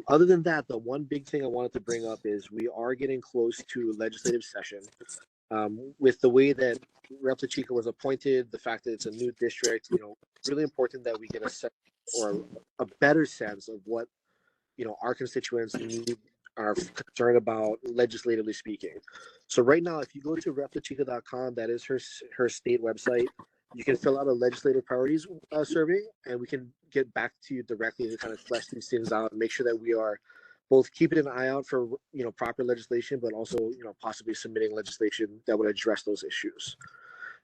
Other than that, the one big thing I wanted to bring up is we are getting close to legislative session. With the way that Rep LaChica was appointed, the fact that it's a new district, really important that we get a sense or a better sense of what our constituents are concerned about, legislatively speaking. So right now, if you go to replachica.com, that is her state website, you can fill out a legislative priorities survey, and we can get back to you directly to kind of flesh these things out and make sure that we are both keeping an eye out for proper legislation, but also possibly submitting legislation that would address those issues.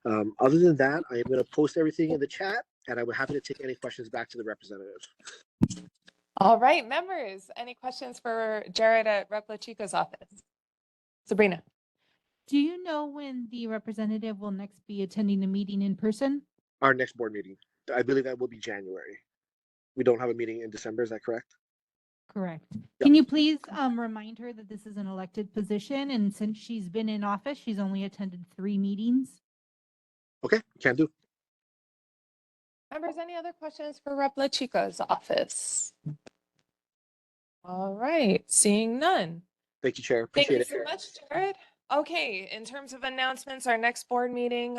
Other than that, I am going to post everything in the chat, and I'm happy to take any questions back to the representative. All right, members, any questions for Jared at Rep LaChica's office? Sabrina. Do you know when the representative will next be attending the meeting in person? Our next board meeting, I believe that will be January. We don't have a meeting in December, is that correct? Correct. Can you please remind her that this is an elected position, and since she's been in office, she's only attended 3 meetings? Okay, can do. Members, any other questions for Rep. La Chica's office? All right, seeing none. Thank you, Chair. Thank you Appreciate it. so much, Jared. Okay, in terms of announcements, our next board meeting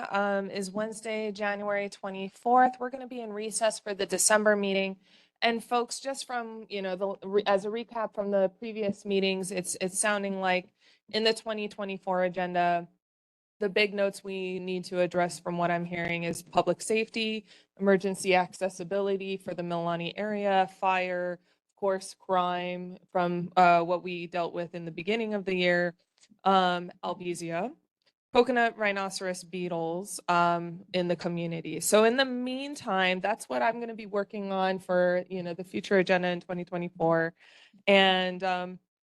is Wednesday, January 24th. We're going to be in recess for the December meeting. And folks, just from, as a recap from the previous meetings, it's sounding like in the 2024 agenda, the big notes we need to address from what I'm hearing is public safety, emergency accessibility for the Mililani area, fire, of course, crime from what we dealt with in the beginning of the year, albizia, coconut rhinoceros beetles in the community. So in the meantime, that's what I'm going to be working on for, the future agenda in 2024. And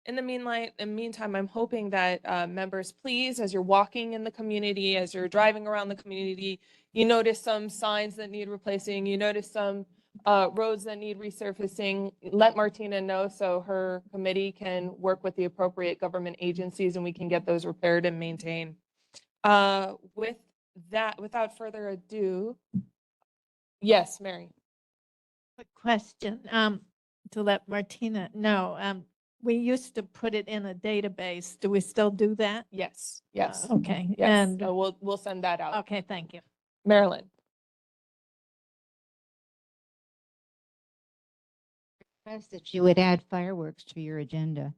in the meantime, I'm hoping that members, please, as you're walking in the community, as you're driving around the community, you notice some signs that need replacing, you notice some roads that need resurfacing, let Martina know so her committee can work with the appropriate government agencies and we can get those repaired and maintained. With that, without further ado, yes, Mary. Quick question, to let Martina know. We used to put it in a database. Do we still do that? Yes, yes. Okay, Yes, and we'll send that out. okay, thank you. Marilyn. Request that you would add fireworks to your agenda.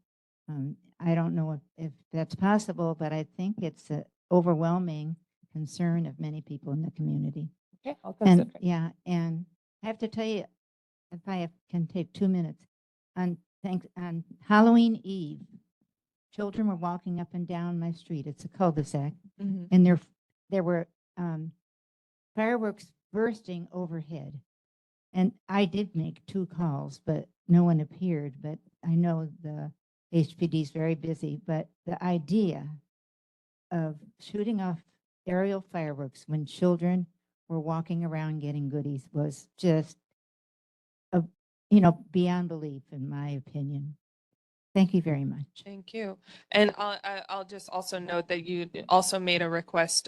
I don't know if that's possible, but I think it's an overwhelming concern of many people in the community. Okay, I'll consider it. Yeah, and I have to tell you, if I can take 2 minutes, on Halloween Eve, children were walking up and down my street. It's a cul-de-sac, Mhm. and there were fireworks bursting overhead. And I did make 2 calls, but no one appeared. But I know the HPD is very busy. But the idea of shooting off aerial fireworks when children were walking around getting goodies was just, beyond belief, in my opinion. Thank you very much. Thank you. And I'll just also note that you also made a request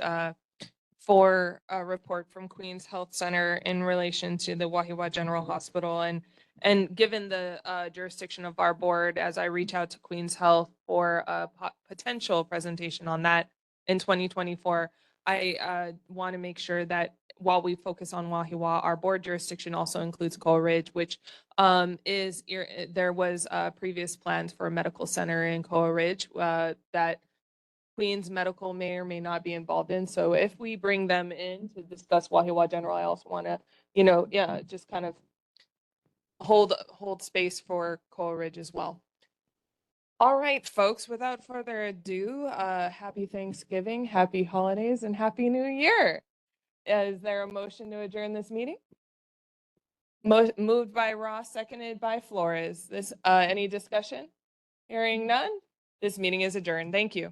for a report from Queens Health Center in relation to the Wahiwa General Hospital. And given the jurisdiction of our board, as I reach out to Queens Health for a potential presentation on that in 2024, I want to make sure that while we focus on Wahiwa, our board jurisdiction also includes Coal Ridge, which there was previous plans for a medical center in Coal Ridge that Queens Medical may or may not be involved in. So if we bring them in to discuss Wahiwa General, I also want to, just kind of hold space for Coal Ridge as well. All right, folks, without further ado, happy Thanksgiving, happy holidays, and happy New Year. Is there a motion to adjourn this meeting? Moved by Ross, seconded by Flores. Any discussion? Hearing none, this meeting is adjourned. Thank you.